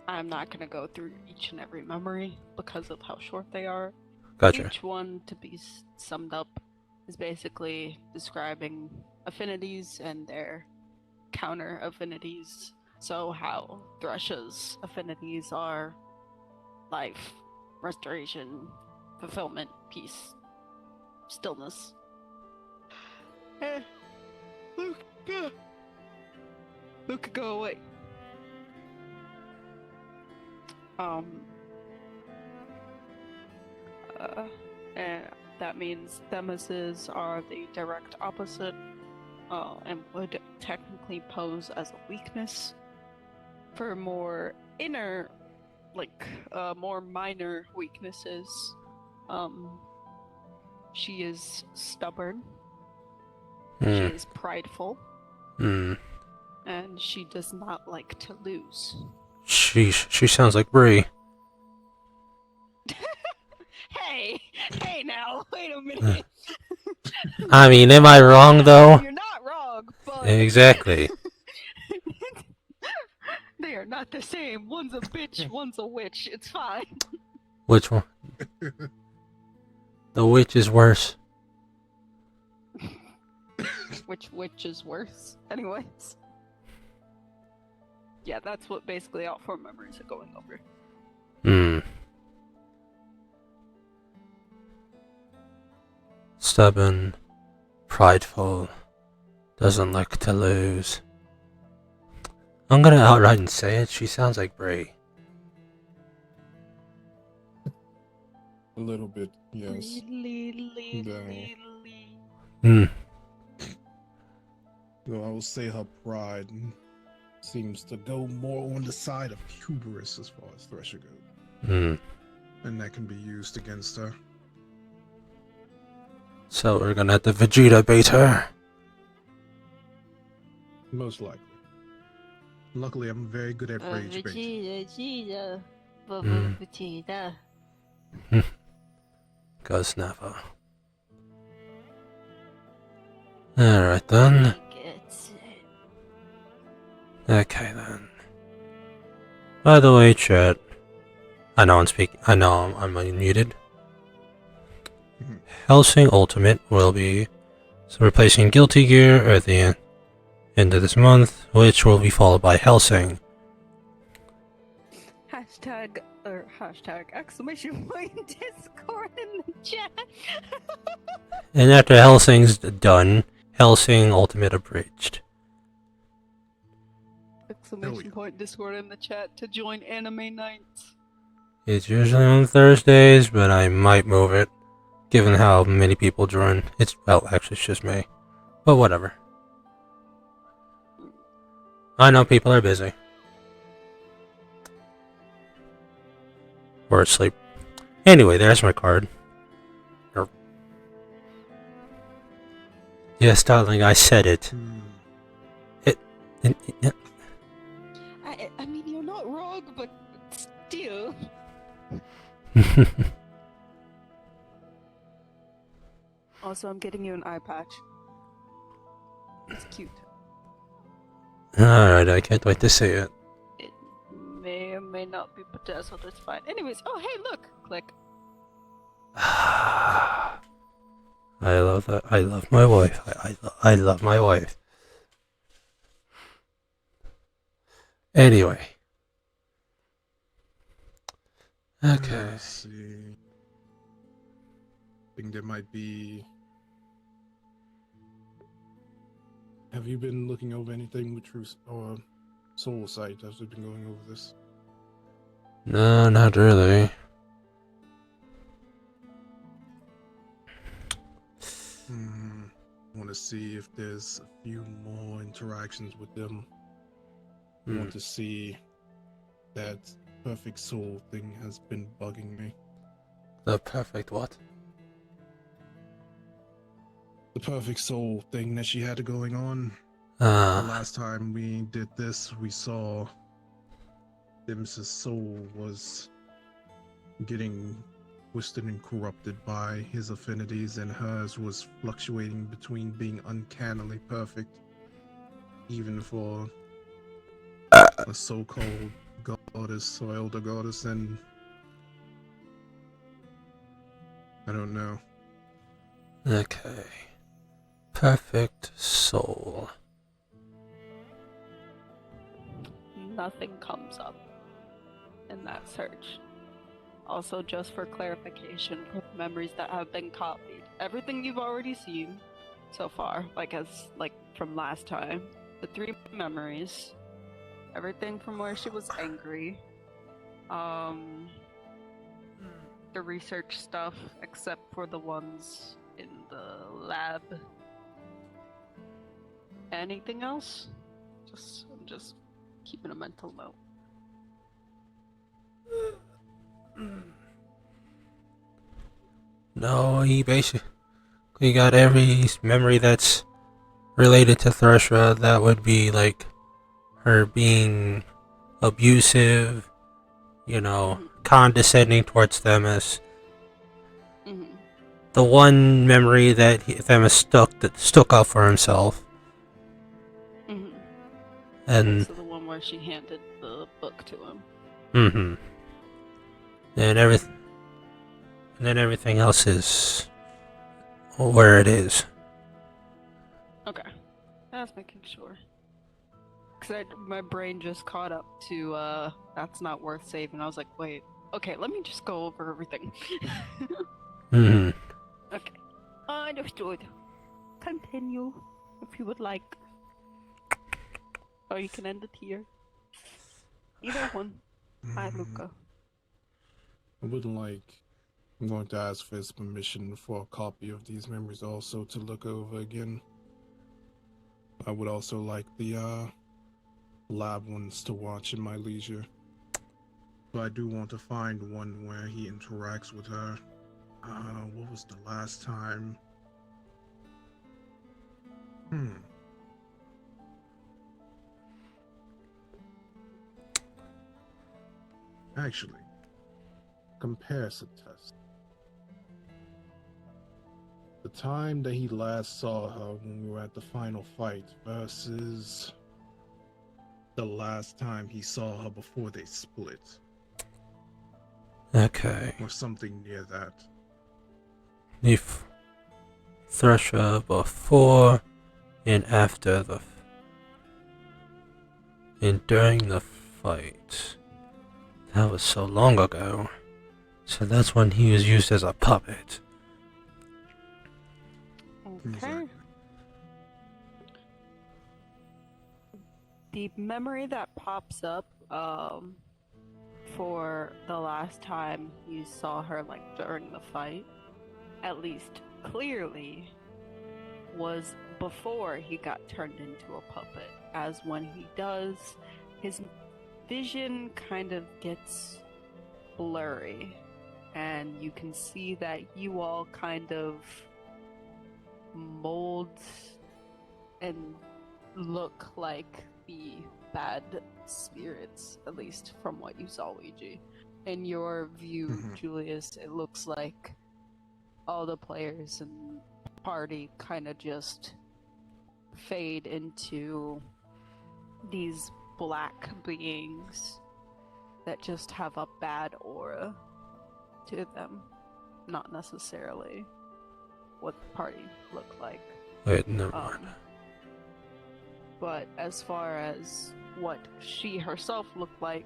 I'm not gonna go through each and every memory because of how short they are. Gotcha. Each one, to be summed up, is basically describing affinities and their counter affinities. So how Thresh's affinities are life, restoration, fulfillment, peace, stillness. Luke, go away. And that means Themys's are the direct opposite, and would technically pose as a weakness. For more inner, more minor weaknesses, she is stubborn, she is prideful, and she does not like to lose. She sounds like Bree. Hey now, wait a minute. I mean, am I wrong though? You're not wrong, but... Exactly. They are not the same. One's a bitch, one's a witch. It's fine. Which one? The witch is worse. Which witch is worse? Anyways. Yeah, that's what basically all 4 memories are going over. Stubborn, prideful, doesn't like to lose. I'm gonna outright and say it, she sounds like Bree. A little bit, yes. So I will say her pride seems to go more on the side of hubris as far as Thresher goes. And that can be used against her. So we're gonna have to Vegeta bait her. Most likely. Luckily, I'm very good at rage bait. Vegeta. Cause never. Alright then. Okay then. By the way, chat. I know I'm speaking. I know I'm unmuted. Hellsing Ultimate will be replacing Guilty Gear at the end of this month, which will be followed by Hellsing. Hashtag exclamation point Discord in the chat. And after Hellsing's done, Hellsing Ultimate Abridged. Exclamation point Discord in the chat to join anime nights. It's usually on Thursdays, but I might move it, given how many people join. Well, actually it's just me. But whatever. I know people are busy. Or asleep. Anyway, there's my card. Yes, darling, I said it. It I mean, you're not wrong, but still. Also, I'm getting you an eye patch. It's cute. Alright, I can't wait to see it. It may or may not be bedazzled, it's fine. Anyways, oh hey, look! Click. I love that. I love my wife. I love my wife. Anyway. Okay. Let's see. I think there might be. Have you been looking over anything with Truth or Soul Sight as we've been going over this? No, not really. Want to see if there's a few more interactions with them. Want to see that perfect soul thing has been bugging me. The perfect what? The perfect soul thing that she had going on. The last time we did this, we saw Artemis' soul was getting twisted and corrupted by his affinities, and hers was fluctuating between being uncannily perfect, even for a so-called goddess or elder goddess, and I don't know. Okay. Perfect soul. Nothing comes up in that search. Also, just for clarification, for the memories that have been copied, everything you've already seen so far, like from last time, the 3 memories, everything from where she was angry, the research stuff, except for the ones in the lab. Anything else? I'm just keeping a mental note. No, he basically got every memory that's related to Thresha. That would be like her being abusive, condescending towards Themis. The one memory that Themis stuck up for himself. And so the one where she handed the book to him. And then everything else is where it is. Okay, that's making sure. Cause my brain just caught up to that's not worth saving. I was like, wait, okay, let me just go over everything. Okay, understood. Continue if you would like. Or you can end it here. Either one. Hi, Luca. I would like. I'm going to ask for his permission for a copy of these memories also to look over again. I would also like the lab ones to watch in my leisure. But I do want to find one where he interacts with her. What was the last time? Actually, comparison test. The time that he last saw her when we were at the final fight versus the last time he saw her before they split. Okay. Or something near that. If Thresha before and after and during the fight. That was so long ago. So that's when he was used as a puppet. Okay. The memory that pops up for the last time you saw her, like, during the fight, at least clearly, was before he got turned into a puppet. as when he does, his vision kind of gets blurry, and you can see that you all kind of mold and look like the bad spirits, at least from what you saw, Ouija. In your view, Julius, it looks like all the players and party kind of just fade into these black beings that just have a bad aura to them, not necessarily what the party looked like. Wait, never mind. But as far as what she herself looked like,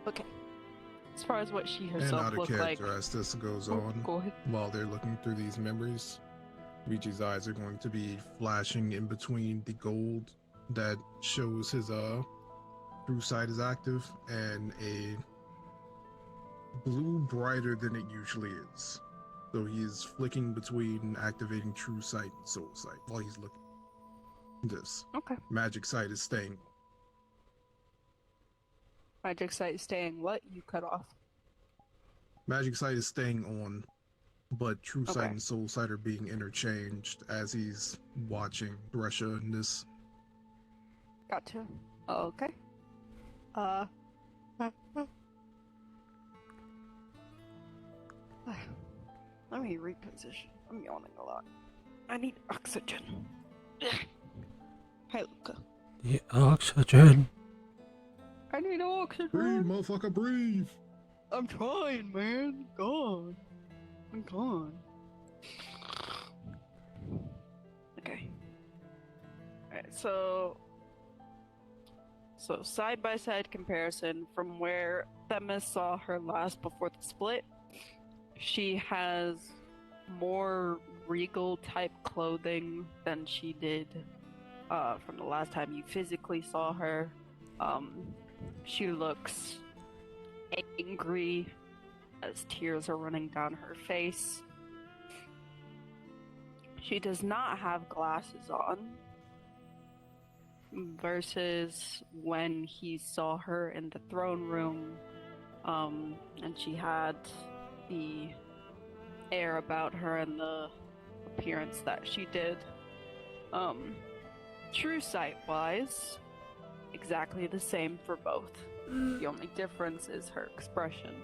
okay. As far as what she And herself out of looked like, character, as this goes on, go ahead. while they're looking through these memories, Ouija's eyes are going to be flashing in between the gold that shows his true sight is active and a blue brighter than it usually is. So he's flicking between activating true sight and soul sight while he's looking. This Okay. magic sight is staying. Magic sight staying what? You cut off. Magic sight is staying on, but true sight Okay. and soul sight are being interchanged as he's watching Thresha and this. Gotcha. Okay. Let me reposition. I'm yawning a lot. I need oxygen. Hey, Luca. The oxygen. I need oxygen. Breathe, motherfucker, breathe! I'm trying, man. Gone. I'm gone. Okay. Alright, so side-by-side comparison from where Themis saw her last before the split, she has more regal type clothing than she did from the last time you physically saw her. She looks angry as tears are running down her face. She does not have glasses on, versus when he saw her in the throne room, and she had the air about her and the appearance that she did. True sight wise, exactly the same for both. The only difference is her expression.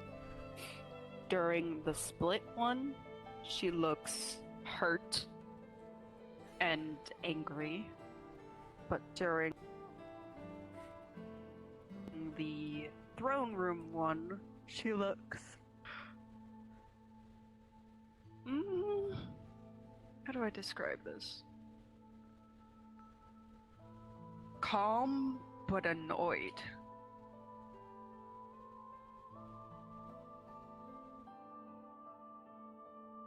During the split one, she looks hurt and angry, but during the throne room one, she looks how do I describe this? Calm but annoyed.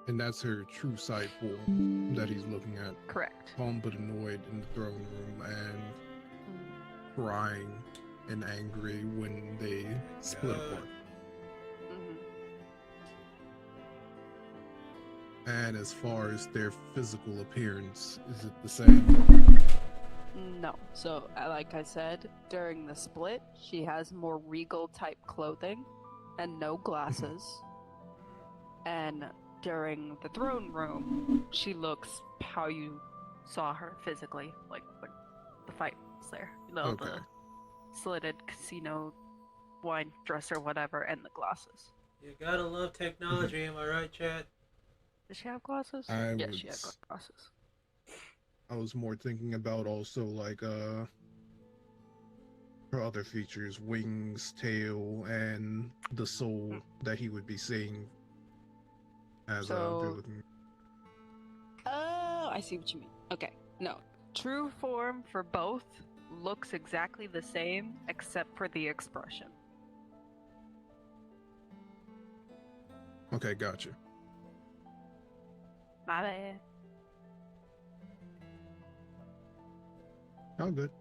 And that's her true sight form that he's looking at. Correct. Calm but annoyed in the throne room and crying and angry when they split apart. And as far as their physical appearance, is it the same? No. So, like I said, during the split, she has more regal type clothing and no glasses. And during the throne room, she looks how you saw her physically, like when the fight was there. You know, Okay. the slitted casino wine dress or whatever, and the glasses. You gotta love technology, am I right, Chad? Does she have glasses? I Yes, she had was- glasses. I was more thinking about also like her other features, wings, tail, and the soul that he would be seeing as they're So- looking. Oh, I see what you mean. Okay, no. True form for both looks exactly the same, except for the expression. Okay, gotcha. My bad. Oh, good.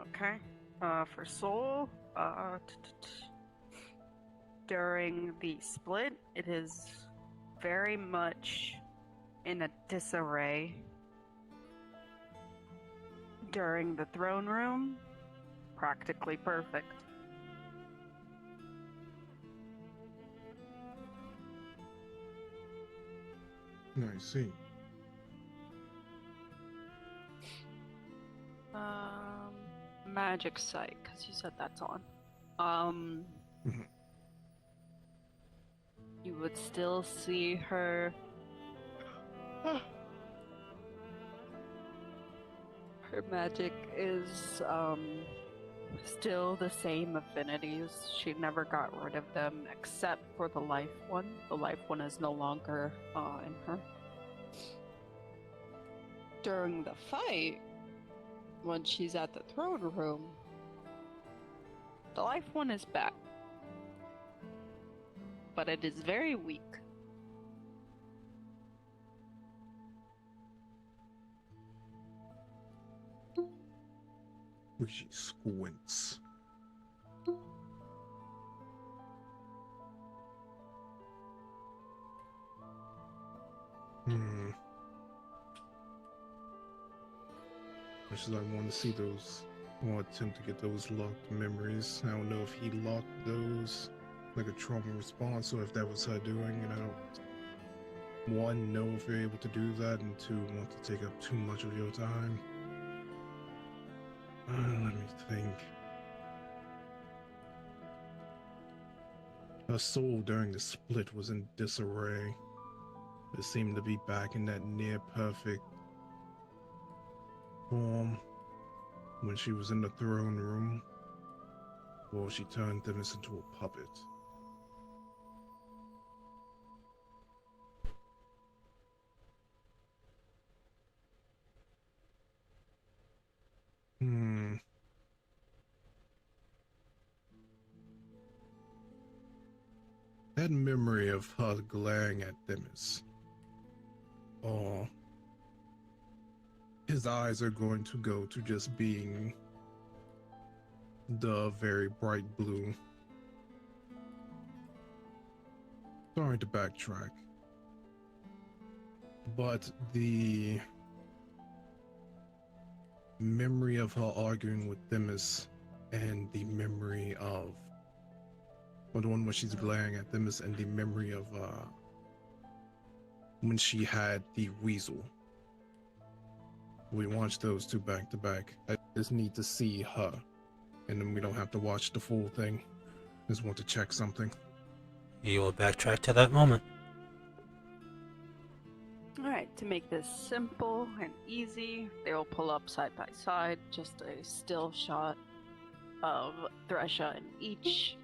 Okay. For soul, during the split, it is very much in a disarray during the throne room. Practically perfect. I see. Magic sight, because you said that's on. Mhm. You would still see her. Her magic is still the same affinities. She never got rid of them except for the life one. The life one is no longer in her. During the fight, when she's at the throne room, the life one is back. But it is very weak. She squints. Much as I want to see those, or attempt to get those locked memories, I don't know if he locked those like a trauma response or if that was her doing, and I don't, one, know if you're able to do that, and two, want to take up too much of your time. Let me think. Her soul during the split was in disarray. It seemed to be back in that near perfect form when she was in the throne room, or she turned Artemis into a puppet. That memory of her glaring at Artemis. Oh, his eyes are going to go to just being the very bright blue. Sorry to backtrack, but the memory of her arguing with Themis and the memory of, or the one where she's glaring at Themis, and the memory of when she had the weasel. We watched those two back to back. I just need to see her, and then we don't have to watch the full thing. Just want to check something. You will backtrack to that moment. Alright, to make this simple and easy, they will pull up side by side, just a still shot of Thresha in each.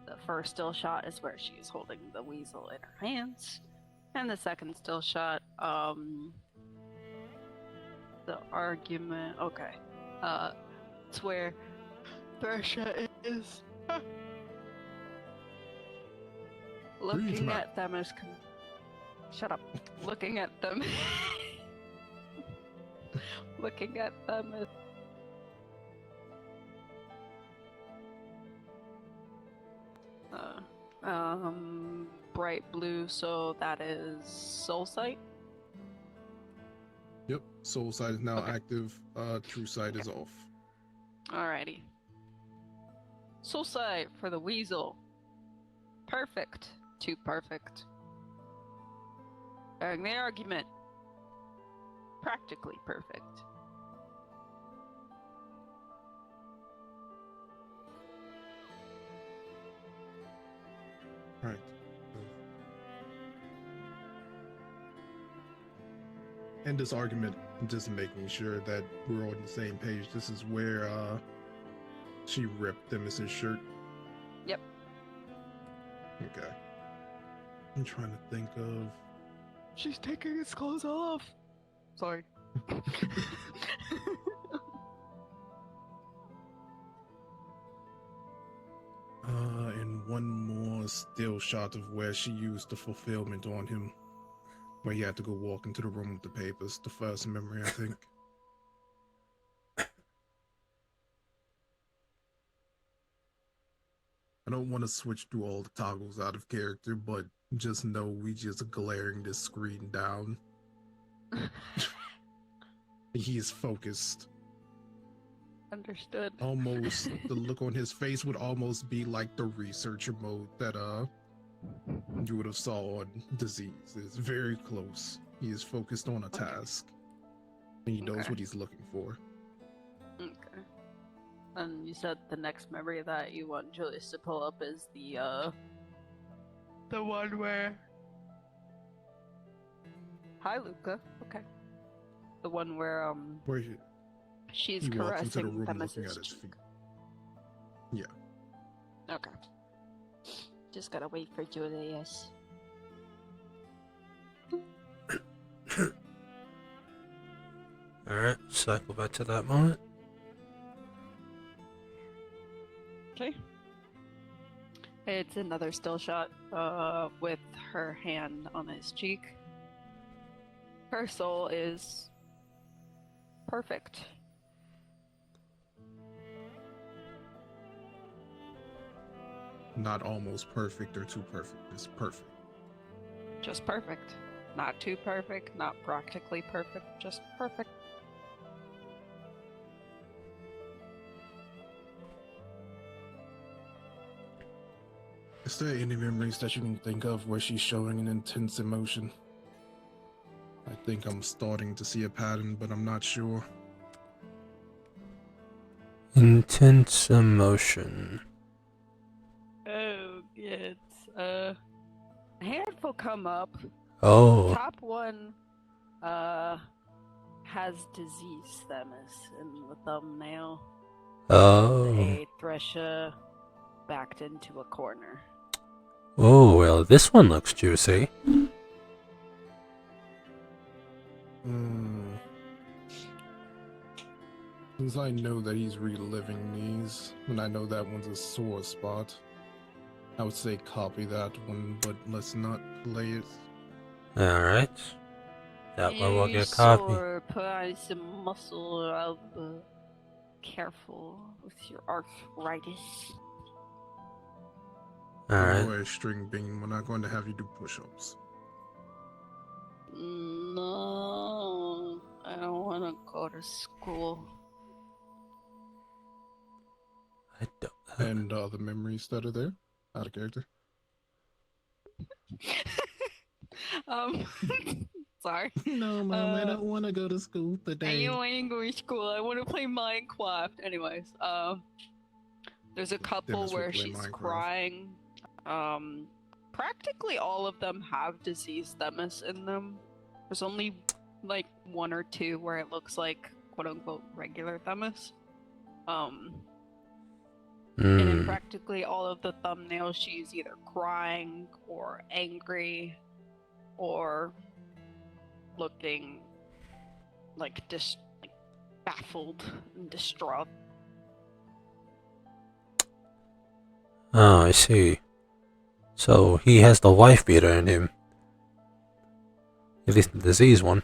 The first still shot is where she is holding the weasel in her hands, and the second still shot, the argument, okay, it's where Thresha is looking at them as shut up. Looking at them. Looking at them as bright blue, so that is soul sight. Yep, soul sight is now Okay. active. True sight is off. Alrighty. Soul sight for the weasel. Perfect. Too perfect. During the argument. Practically perfect. Right. And this argument, just making sure that we're all on the same page. This is where she ripped Themis' shirt. Yep. Okay. I'm trying to think of. She's taking his clothes off. Sorry. And one more still shot of where she used the fulfillment on him, where he had to go walk into the room with the papers. The first memory, I think. I don't want to switch through all the toggles out of character, but Just know we just glaring this screen down. He is focused. Understood. Almost the look on his face would almost be like the researcher mode that you would have saw on disease. It's very close. He is focused on a task. And he knows Okay. what he's looking for. Okay. And you said the next memory that you want Julius to pull up is the one where. Hi, Luca. Okay. The one where Where he she's walks into the caressing room looking Themis's at his cheek. feet. Yeah. Okay. Just gotta wait for Julius. Alright, cycle back to that moment. Okay. It's another still shot with her hand on his cheek. Her soul is perfect. Not almost perfect or too perfect. It's perfect. Just perfect. Not too perfect, not practically perfect, just perfect. Is there any memories that you can think of where she's showing an intense emotion? I think I'm starting to see a pattern, but I'm not sure. Intense emotion. Oh, it's a handful come up. Oh. Top one has disease Themis in the thumbnail. Oh. A Thresha backed into a corner. Oh, well, this one looks juicy. Since I know that he's reliving these, and I know that one's a sore spot, I would say copy that one, but let's not play it. Alright. That one will get copied. Sore, put on some muscle up. Careful with your arthritis. Alright. Don't worry, String Bean, we're not going to have you do push-ups. No, I don't want to go to school. I don't. And the memories that are there, out of character. Sorry. No, Mom, I don't want to go to school I today. ain't going to school. I want to play Minecraft. Anyways, there's a couple Dennis will where play she's Minecraft. crying. Practically all of them have disease Themis in them. There's only like one or two where it looks like quote unquote regular Themis. And in practically all of the thumbnails, she's either crying or angry or looking like baffled and distraught. Oh, I see. So he has the wife beater in him. At least the disease one.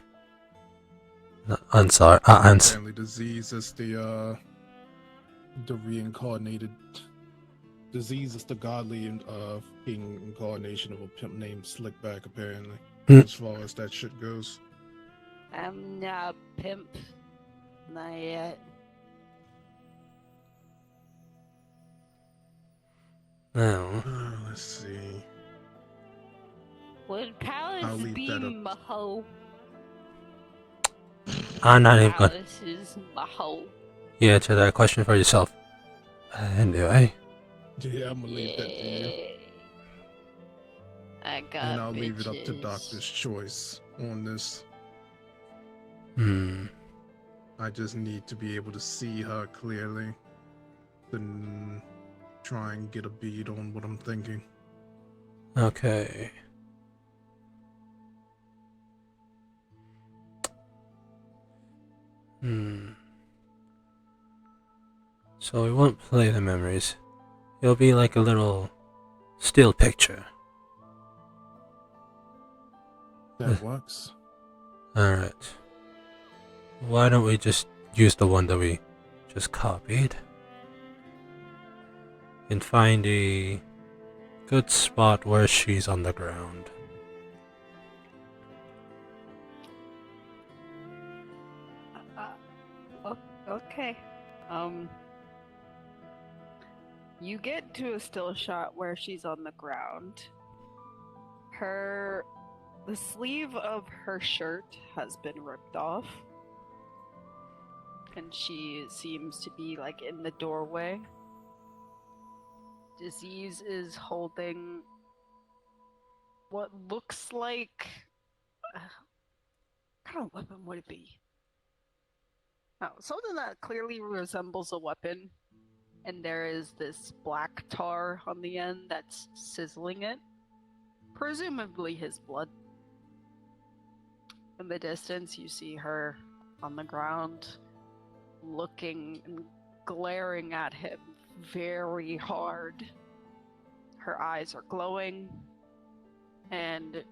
I'm sorry. Apparently, disease is the reincarnated. Disease is the godly incarnation of a pimp named Slickback, apparently. As far as that shit goes. I'm not a pimp. Not yet. No. Let's see. Would Palace I'll leave be that up. my hoe? I'm not even going. Palace is my hoe. You answer that question for yourself. Anyway. Yeah, I'm gonna leave that to you. I got And I'll leave it up to bitches. Doctor's choice on this. I just need to be able to see her clearly. Then try and get a bead on what I'm thinking. Okay. So we won't play the memories. It'll be like a little still picture. That works. Alright. Why don't we just use the one that we just copied? And find a good spot where she's on the ground. Okay. You get to a still shot where she's on the ground. The sleeve of her shirt has been ripped off. And she seems to be like in the doorway. Disease is holding what looks like... what kind of weapon would it be? Oh, something that clearly resembles a weapon. And there is this black tar on the end that's sizzling it. Presumably his blood. In the distance, you see her on the ground, looking and glaring at him very hard. Her eyes are glowing, and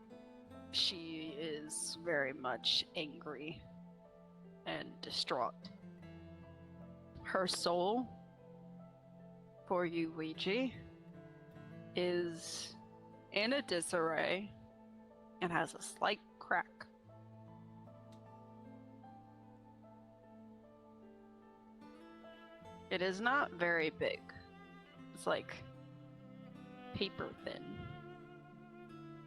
she is very much angry and distraught. Her soul, for you, Ouija, is in a disarray and has a slight crack. It is not very big. It's like paper thin.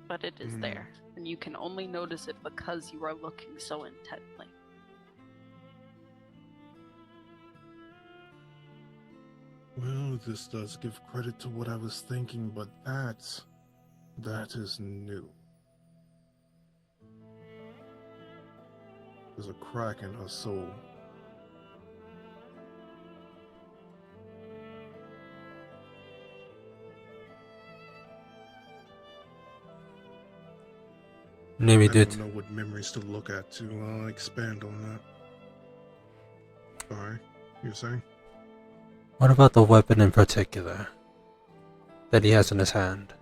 But it is there, and you can only notice it because you are looking so intently. Well, this does give credit to what I was thinking, but that is new. There's a crack in her soul. Maybe I did. don't know what memories to look at to expand on that. Sorry, you're saying? What about the weapon in particular that he has in his hand?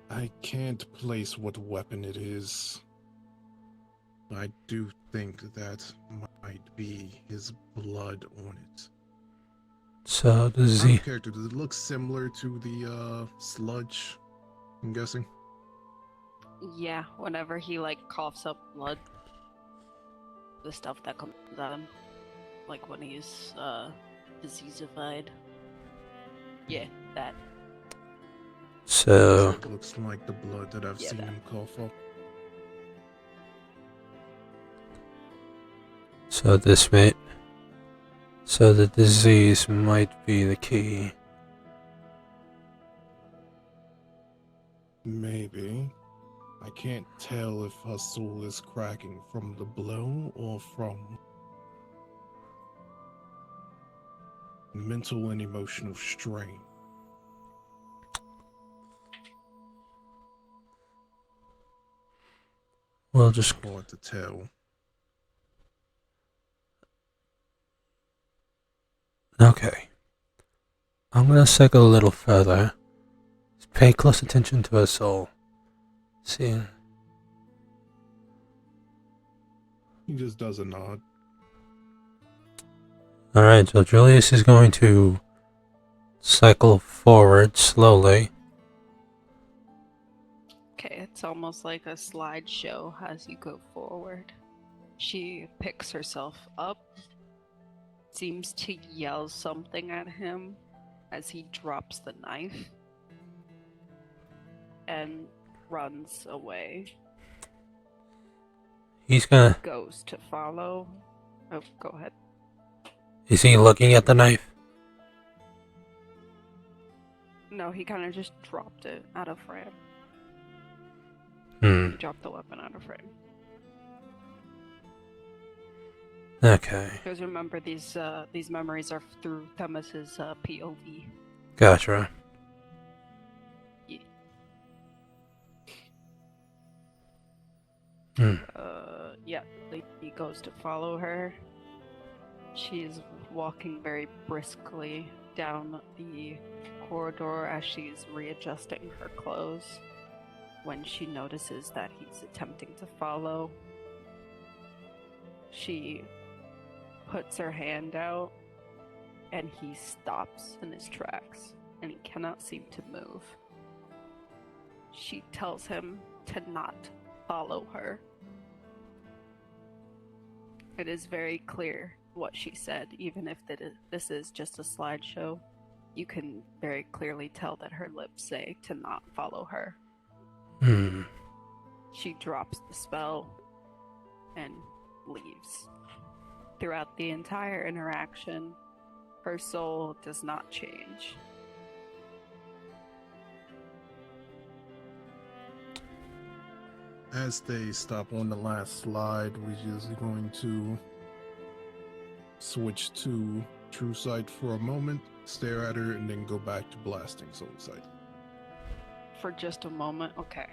I can't place what weapon it is. I do think that might be his blood on it. So does Out he? of character, does it look similar to the sludge? I'm guessing. Yeah, whenever he like coughs up blood, the stuff that comes out of him, like when he's diseasified. Yeah, that. So It looks like the blood that I've seen that. him cough up. so this may. So the disease might be the key. Maybe. I can't tell if her soul is cracking from the blow or from mental and emotional strain. We'll just. Hard to tell. Okay. I'm gonna cycle a little further. Pay close attention to her soul. See. He just does a nod. Alright, so Julius is going to cycle forward slowly. Okay, it's almost like a slideshow as you go forward. She picks herself up, seems to yell something at him as he drops the knife, and runs away. He's gonna. Goes to follow. Oh, go ahead. Is he looking at the knife? No, he kind of just dropped it out of frame. He dropped the weapon out of frame. Okay. Because remember, these memories are through Themis's POV. Gotcha. Yeah. Yeah, he goes to follow her. She's walking very briskly down the corridor as she's readjusting her clothes when she notices that he's attempting to follow. She puts her hand out and he stops in his tracks, and he cannot seem to move. She tells him to not follow her. It is very clear what she said, even if this is just a slideshow. You can very clearly tell that her lips say to not follow her. She drops the spell and leaves. Throughout the entire interaction, her soul does not change. As they stop on the last slide, we're just going to switch to True Sight for a moment, stare at her, and then go back to blasting Soul Sight. For just a moment, okay.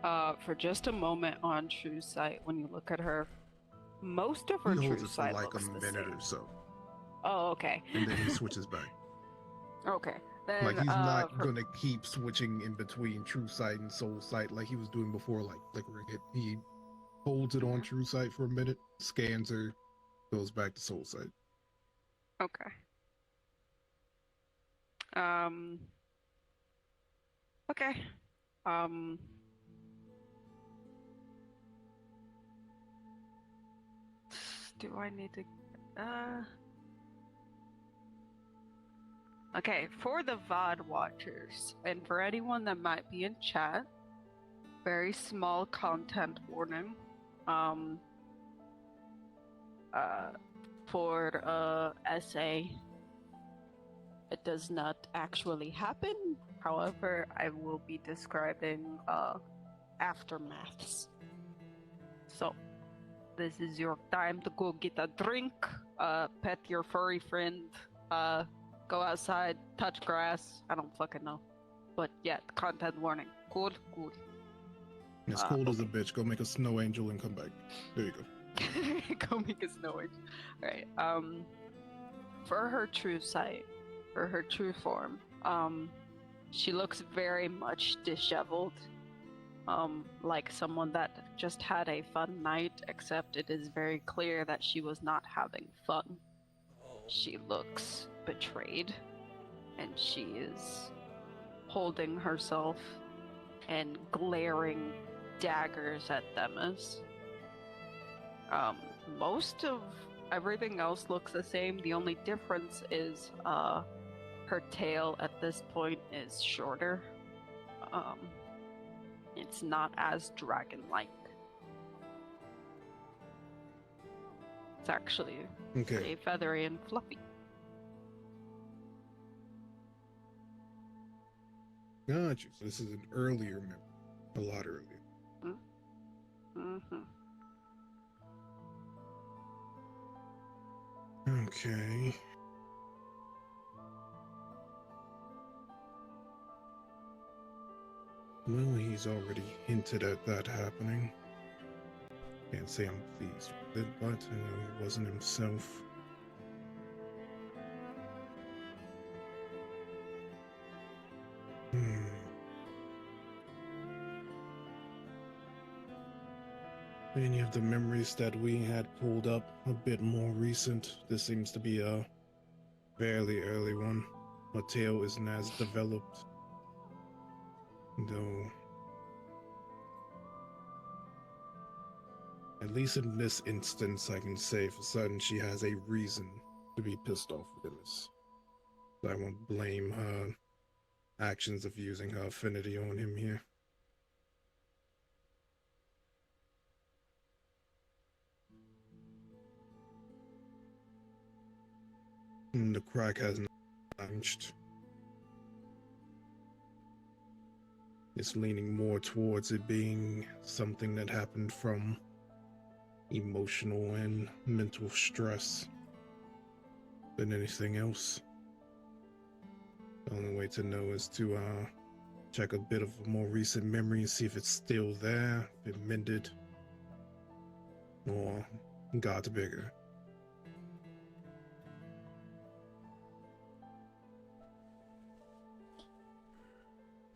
For just a moment on True Sight, when you look at her, most of her He holds True it for Sight like a looks the minute same. or so, Oh, okay. and then he switches back. Okay. Then, Like he's not gonna keep switching in between True Sight and Soul Sight like he was doing before, like flickering it. He holds it on True Sight for a minute, scans her, goes back to Soul Sight. Okay. Okay. Do I need to Okay, for the VOD watchers, and for anyone that might be in chat, very small content warning. For essay, it does not actually happen. However, I will be describing aftermaths. So, this is your time to go get a drink, pet your furry friend, go outside, touch grass. I don't fucking know. But yeah, content warning. Cool. It's cold as a bitch. Go make a snow angel and come back. There you go. Go make a snow angel. Alright, for her true sight, for her true form, she looks very much disheveled. Like someone that just had a fun night, except it is very clear that she was not having fun. She looks betrayed, and she is holding herself and glaring daggers at Themis. Most of everything else looks the same. The only difference is her tail at this point is shorter. It's not as dragon-like. It's actually pretty feathery and fluffy. Gotcha. So this is an earlier memory. A lot earlier. Mm-hmm. Okay. Well, he's already hinted at that happening. Can't say I'm pleased with it, but I know he wasn't himself. Any of the memories that we had pulled up a bit more recent, this seems to be a fairly early one. My tail isn't as developed, though. At least in this instance, I can say for certain she has a reason to be pissed off with this. So I won't blame her actions of using her affinity on him here. The crack hasn't changed. It's leaning more towards it being something that happened from emotional and mental stress than anything else. The only way to know is to check a bit of a more recent memory and see if it's still there, if it mended, or got bigger.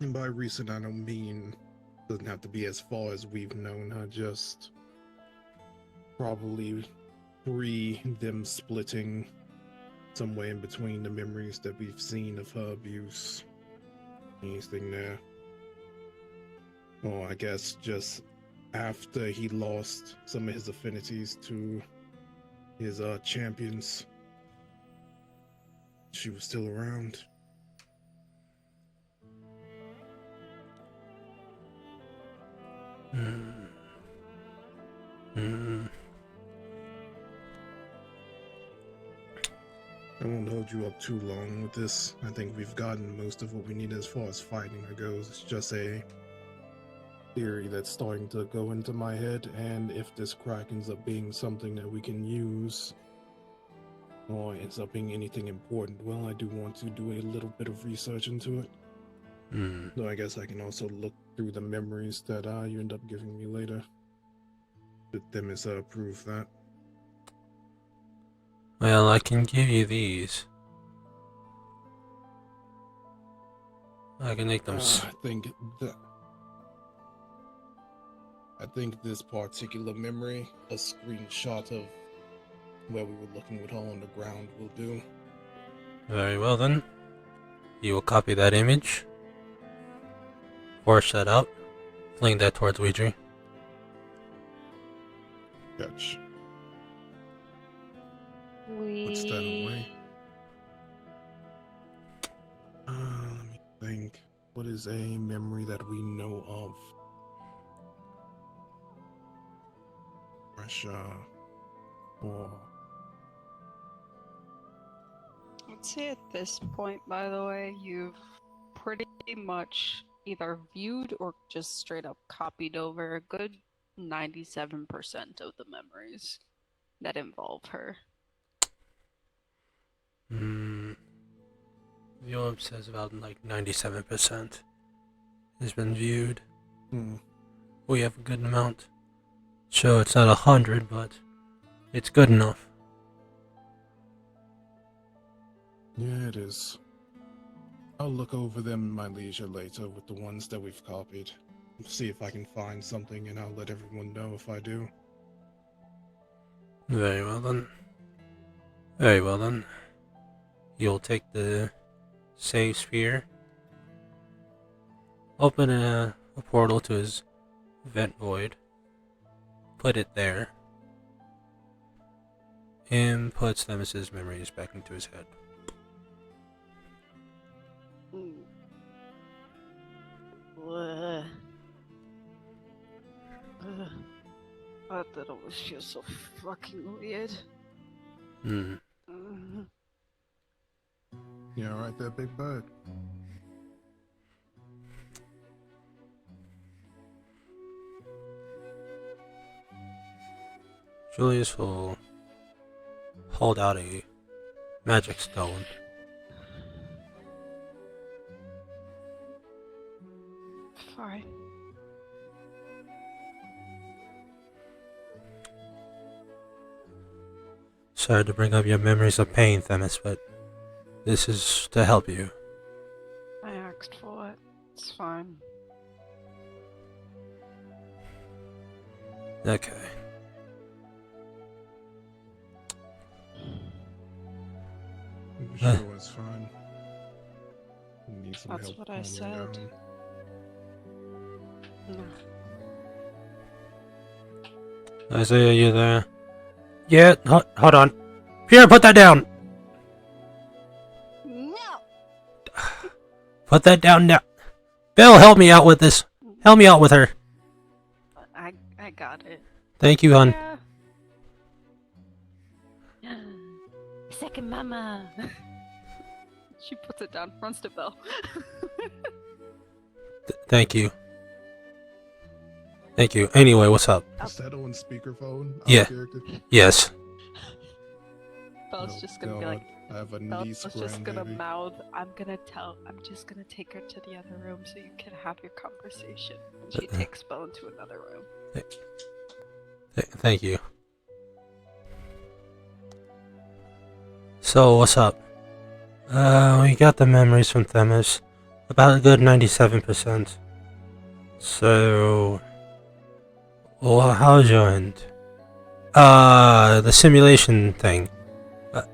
And by recent, I don't mean doesn't have to be as far as we've known her, just probably pre them splitting somewhere in between the memories that we've seen of her abuse. Anything there? Or I guess just after he lost some of his affinities to his champions, she was still around. I won't hold you up too long with this. I think we've gotten most of what we need as far as fighting goes. It's just a theory that's starting to go into my head, and if this crack ends up being something that we can use, or ends up being anything important, well, I do want to do a little bit of research into it. So I guess I can also look through the memories that you end up giving me later. Should Themis approve that. Well, I can give you these. I can make them. I think this particular memory, a screenshot of where we were looking with her on the ground, will do. Very well then. You will copy that image. Force that out. Fling that towards Ouija. Gotcha. Puts that away. Let me think. What is a memory that we know of? Russia. Or I'd say at this point, by the way, you've pretty much either viewed or just straight up copied over a good 97% of the memories that involve her. The orb says about like 97% has been viewed. We have a good amount. So it's not 100, but it's good enough. yeah, it is. I'll look over them in my leisure later with the ones that we've copied. See if I can find something, and I'll let everyone know if I do. Very well then. Very well then. You'll take the save sphere, open a portal to his vent void, put it there, and puts Themis's memories back into his head. That always feels so fucking weird. Yeah, alright there, big bird. Julius will hold out a magic stone. Fine. Sorry to bring up your memories of pain, Themis, but this is to help you. I asked for it. It's fine. Okay. I'm sure it's fine. You need some That's help what I calming said. down. No. Isaiah, you there? Yeah, hold on. Here, put that down! No! Put that down now. Bill, help me out with this. Help me out with her. I got it. Thank you, hon. Yeah. Second mama. She puts it down, runs to Belle. Thank you. Thank you. Anyway, what's up? Is that on speakerphone? Yeah. Character? Yes. Belle's Oh, just gonna be God. like, I have a Belle's niece just gonna grandbaby. mouth, I'm just gonna take her to the other room so you can have your conversation. And she takes Belle into another room. Thank you. So, what's up? We got the memories from Themis. About a good 97%. So... Well, how's your end? The simulation thing.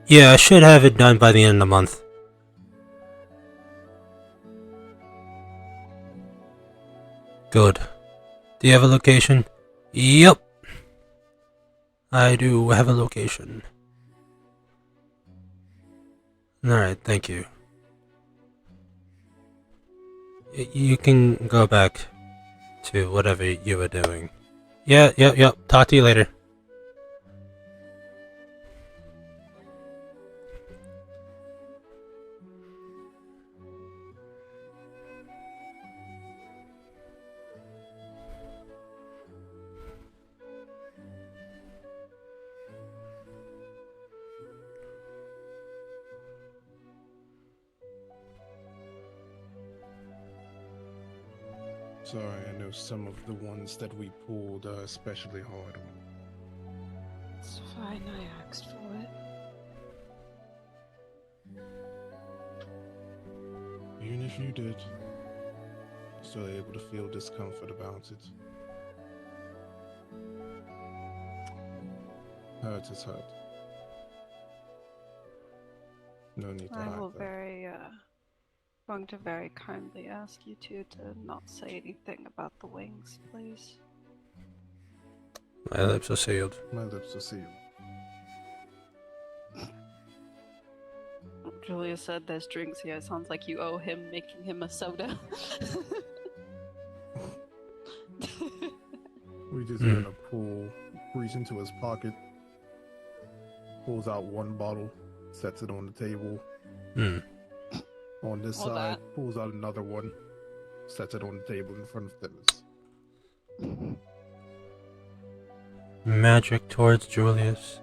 Yeah, I should have it done by the end of the month. Good. Do you have a location? Yep. I do have a location. Alright, thank you. You can go back to whatever you were doing. Yeah, yep. Talk to you later. Sorry, I know some of the ones that we pulled are especially hard on. It's fine, I asked for it. Even if you did, still able to feel discomfort about it. Hurt is hurt. No need to I hide will that. going to very kindly ask you two to not say anything about the wings, please. My lips are sealed. My lips are sealed. Julius said there's drinks here. It sounds like you owe him making him a soda. We just gonna reach into his pocket, pulls out one bottle, sets it on the table. On this Hold side, that. pulls out another one, sets it on the table in front of Phyllis. Magic towards Julius.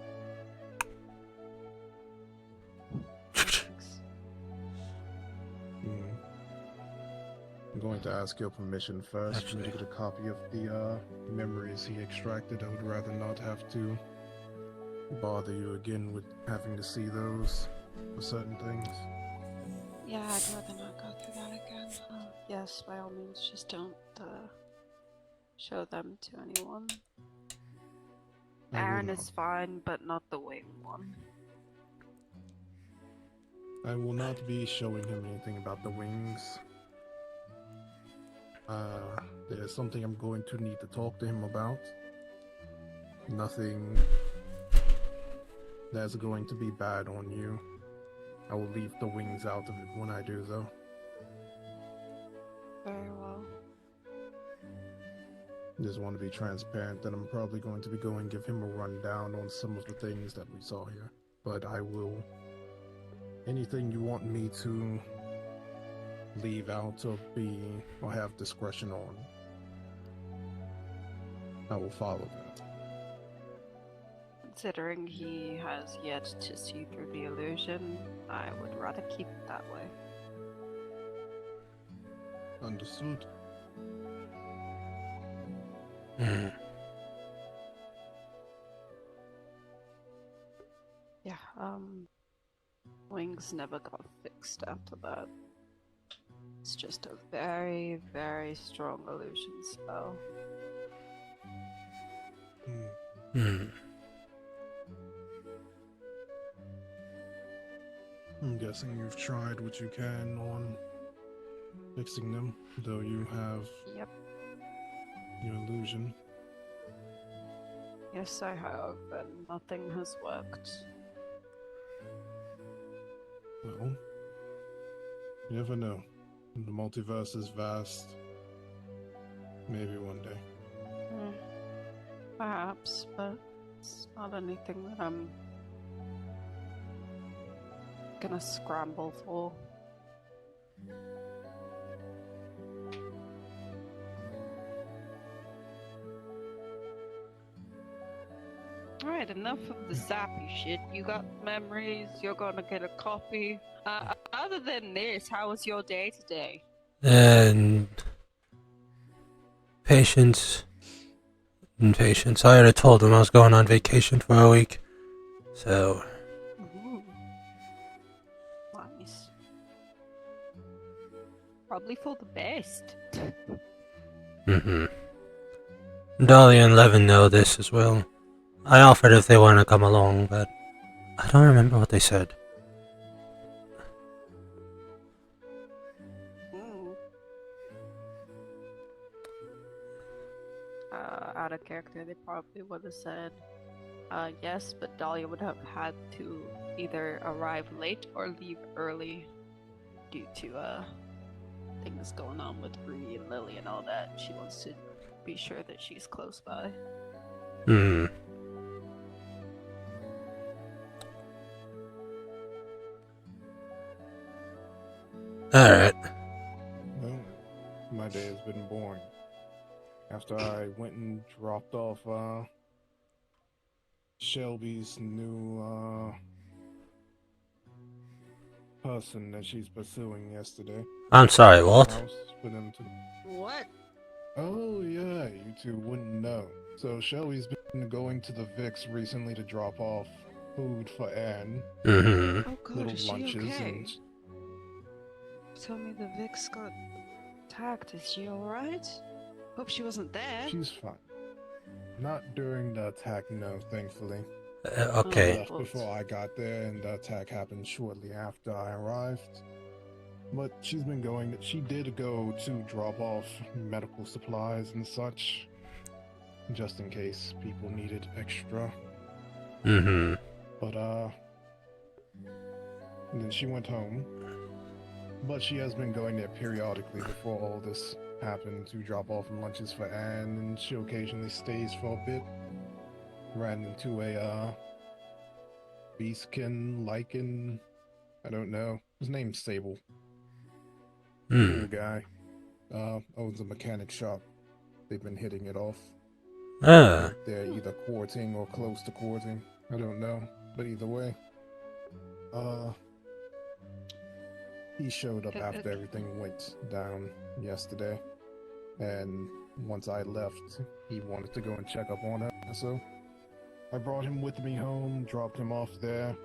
I'm going to ask your permission first for me to Actually. get a copy of the memories he extracted. I would rather not have to bother you again with having to see those for certain things. Yeah, I'd rather not go through that again. Yes, by all means, just don't show them to anyone. I will Aaron not. is fine, but not the wing one. I will not be showing him anything about the wings. There's something I'm going to need to talk to him about. Nothing that's going to be bad on you. I will leave the wings out of it when I do, though. Very well. Just want to be transparent that I'm probably going to be going give him a rundown on some of the things that we saw here. But I will... anything you want me to leave out or have discretion on, I will follow that. Considering he has yet to see through the illusion, I would rather keep it that way. Understood. Yeah, wings never got fixed after that. It's just a very, very strong illusion spell. I'm guessing you've tried what you can on fixing them, though you have Yep. your illusion. Yes, I have, and nothing has worked. Well, you never know. The multiverse is vast. Maybe one day. Perhaps, but it's not anything that I'm gonna scramble for. Alright, enough of the sappy shit. You got memories, you're gonna get a copy. Other than this, how was your day today? And patience. I already told him I was going on vacation for a week. So, Ooh. Nice. Probably for the best. Dolly and Levin know this as well. I offered if they want to come along, but I don't remember what they said. Mm. Out of character, they probably would have said yes, but Dahlia would have had to either arrive late or leave early due to things going on with Ruby and Lily and all that. She wants to be sure that she's close by. Hmm. Alright. Well, my day has been boring. After I went and dropped off Shelby's new person that she's pursuing yesterday. I'm sorry, to the what? house for them to... What? Oh yeah, you two wouldn't know. So Shelby's been going to the Vix recently to drop off food for Anne, Mm-hmm. Oh god, little is she lunches, okay? and Tell me the Vix got attacked. Is she alright? Hope she wasn't there. she's fine. Not during the attack, no, thankfully. She Okay. left before I got there, and the attack happened shortly after I arrived. But she's been going. She did go to drop off medical supplies and such, just in case people needed extra. Mm-hmm. But and then she went home. But she has been going there periodically before all this happened to drop off lunches for Anne, and she occasionally stays for a bit. Ran into a beastkin, lichen, I don't know. His name's Sable. Hmm. Cool guy. Owns a mechanic shop. They've been hitting it off. Ah. They're either courting or close to courting. I don't know. But either way. He showed up after everything went down yesterday. And once I left, he wanted to go and check up on her. So I brought him with me home, dropped him off there,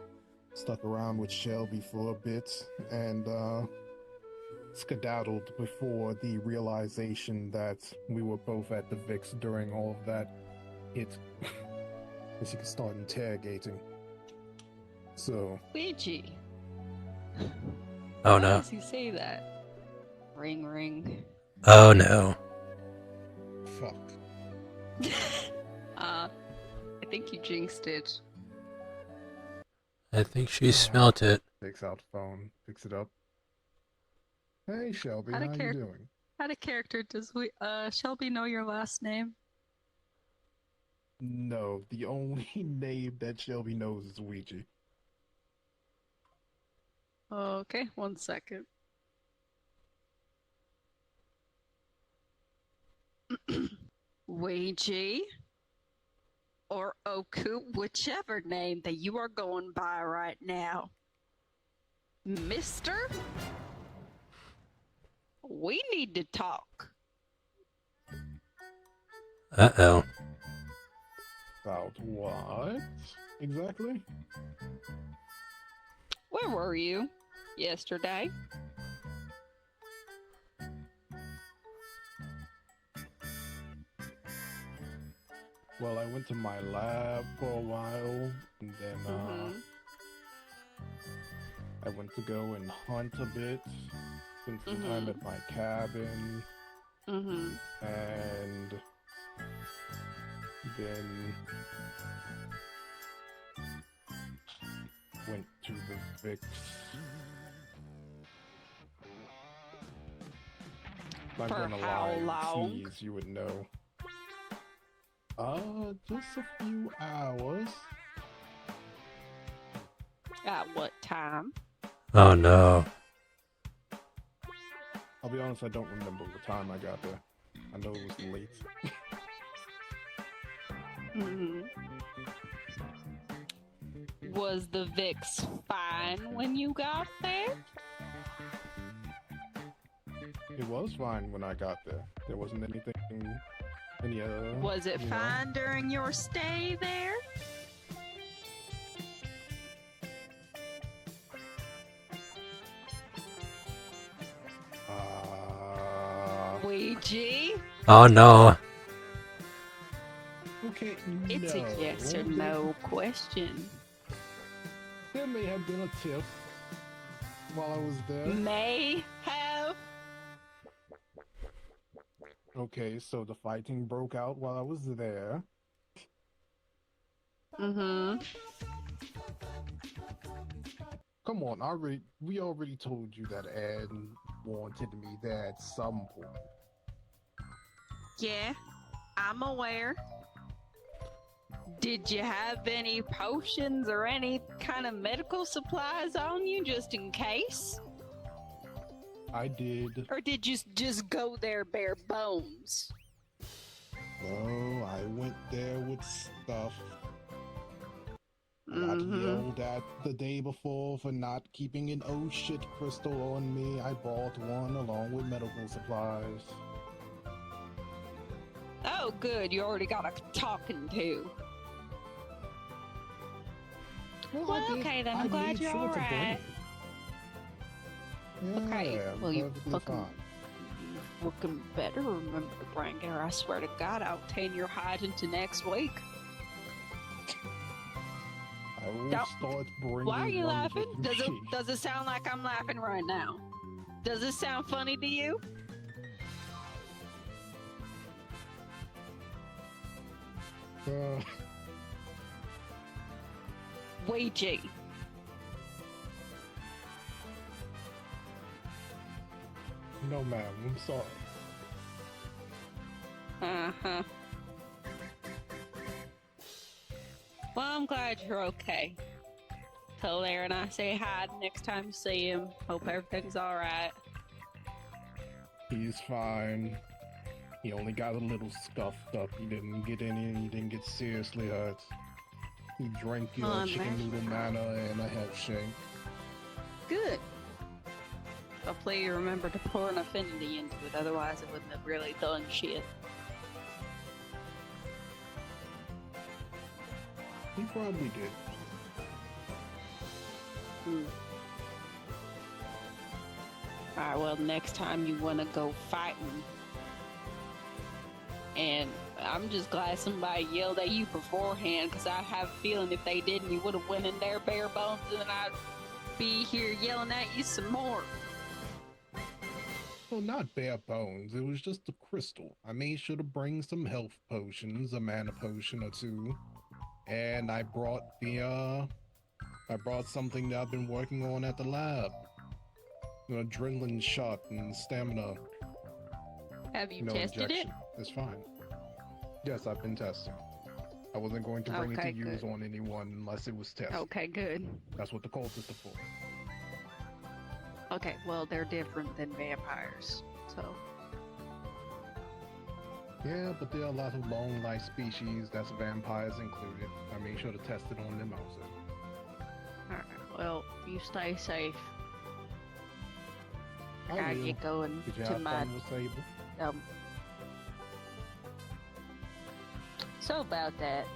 stuck around with Shelby for a bit, and skedaddled before the realization that we were both at the Vix during all of that hit. As you could start interrogating. So, Ouija. Oh Why no. does he say that? Ring ring. Oh no. fuck. I think you jinxed it. I think she smelt it. Takes out the phone, picks it up. Hey Shelby, How'd how a you char- doing? Out of character, does Shelby know your last name? No, the only name that Shelby knows is Ouija. Okay, 1 second. Ouija or Oku, whichever name that you are going by right now. Mister? We need to talk. Uh-oh. About what? Exactly? Where were you yesterday? Well, I went to my lab for a while, and then I went to go and hunt a bit, spent some time at my cabin, and then went to the Vix. Not For gonna how lie, long? sneeze, you would know. Just a few hours. At what time? Oh no. I'll be honest, I don't remember what time I got there. I know it was late. Was the Vix fine when you got there? It was fine when I got there. There wasn't anything, Was it you know. fine during your stay there? Ouija? Oh no. Okay, It's no. a yes or no question. There may have been a tip while I was there. May have. Okay, so the fighting broke out while I was there. Mm-hmm. Come on, we already told you that Ed wanted me there at some point. Yeah, I'm aware. Did you have any potions or any kind of medical supplies on you just in case? I did. Or did you just go there bare bones? No, I went there with stuff. I got yelled at the day before for not keeping an oh shit crystal on me. I bought one along with medical supplies. Oh, good. You already got a talking to. Well, okay, then. I'm glad you're all right. Okay, well, you fucking looking better. Remember to bring her. I swear to God, I'll tan your hide into next week. I will start bringing. Why are you one laughing? with me. Does it sound like I'm laughing right now? Does it sound funny to you? Ouija. No, ma'am. I'm sorry. Uh-huh. Well, I'm glad you're okay. Tell Aaron I say hi next time you see him. Hope everything's alright. He's fine. He only got a little scuffed up. He didn't get seriously hurt. He drank your Oh, chicken man. noodle manna and a health shake. Good. Hopefully you remember to pour an affinity into it, otherwise it wouldn't have really done shit. He probably did. Alright, well, next time you want to go fighting. And I'm just glad somebody yelled at you beforehand, because I have a feeling if they didn't, you would have went in there bare bones, and then I'd be here yelling at you some more. Well, not bare bones. It was just a crystal. I made sure to bring some health potions, a mana potion or two. And I brought something that I've been working on at the lab. An adrenaline shot and stamina. Have you tested injection. It's fine. Yes, I've been testing. I wasn't going to bring it to use on anyone unless it was tested. Okay, good. That's what the cultists are for. Okay, well, they're different than vampires, so... Yeah, but there are a lot of long life species, that's vampires included. I made sure to test it on them also. Alright, well, you stay safe. I I will. get going Did you to have my... fun with Sable? So about that,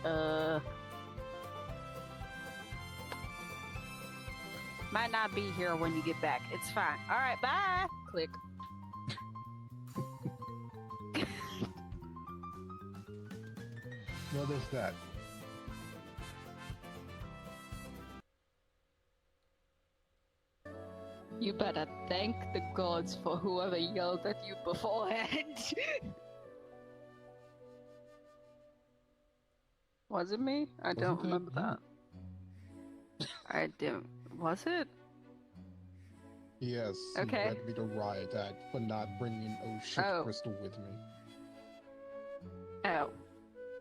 might not be here when you get back. It's fine. Alright, bye! Click. Well, there's that. You better thank the gods for whoever yelled at you beforehand. Was it me? I don't Wasn't remember that that. I didn't. Was it? Yes, Okay. you led me to riot at for not bringing oh shit crystal with me. Oh.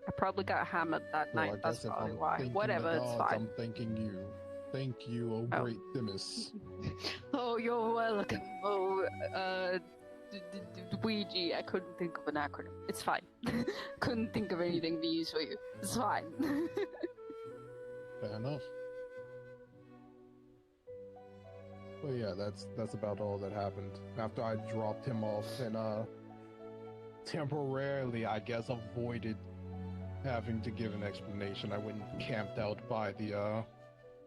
I probably got hammered that Well, night. I guess That's if probably I'm why. thanking Whatever, the it's gods, fine. I'm thanking you. Thank you, oh Oh. great Themis. Oh, you're welcome. Oh, Ouija. I couldn't think of an acronym. It's fine. Couldn't think of anything to use for you. It's fine. Fair enough. Well, yeah, that's about all that happened. After I dropped him off and temporarily, I guess, avoided having to give an explanation. I went and camped out by the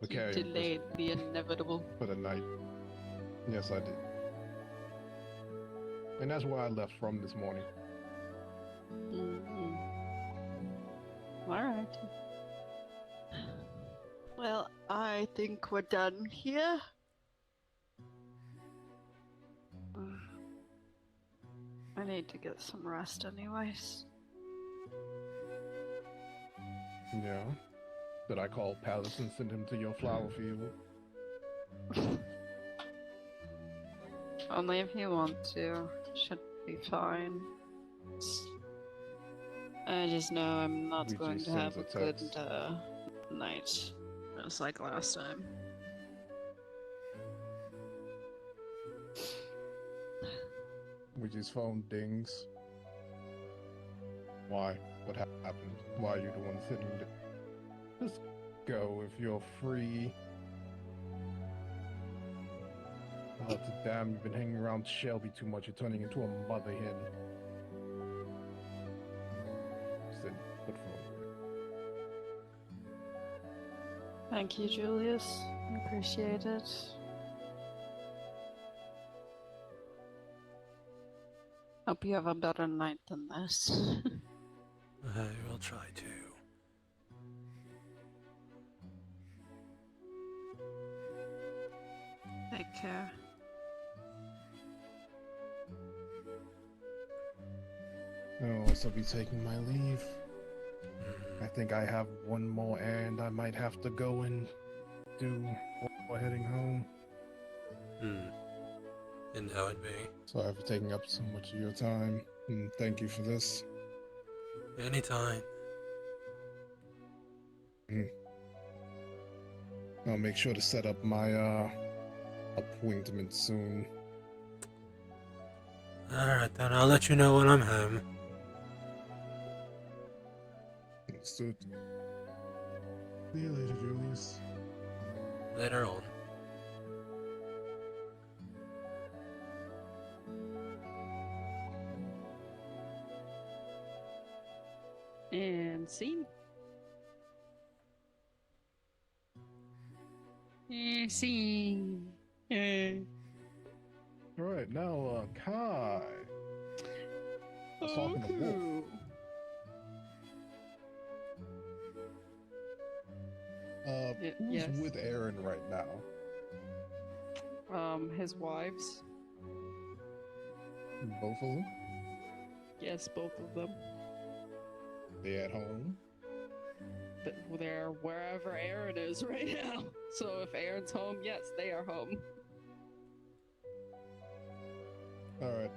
You carrier delayed the inevitable. for the night. Yes, I did. And that's where I left from this morning. Alright. Well, I think we're done here. I need to get some rest anyways. Yeah. Did I call Palace and send him to your flower field? Only if you want to. Should be fine. I just know I'm not We going just to have a sends a good text. night. Just like last time. Ouija's phone dings. Why? What happened? Why are you the one sitting there? Just go if you're free. Oh, it's a damn, you've been hanging around Shelby too much. You're turning into a mother hen. Sit, put phone away. Thank you, Julius. I appreciate it. Hope you have a better night than this. I will try to. Take care. I'll also be taking my leave. I think I have one more errand I might have to go and do before heading home. And that would be Sorry for taking up so much of your time, and thank you for this. anytime. I'll make sure to set up my appointment soon. Alright then, I'll let you know when I'm home. Understood. See you later, Julius. Later on. And scene. Scene. Alright, now, Kai. I was talking to Wolf. Who's yes. with Aaron right now? His wives. Both of them? Yes, both of them. They at home? But they're wherever Aaron is right now. So if Aaron's home, yes, they are home. Alright.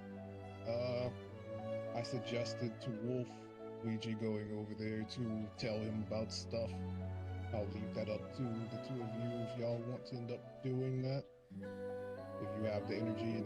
I suggested to Wolf Ouija going over there to tell him about stuff. I'll leave that up to the two of you if y'all want to end up doing that. If you have the energy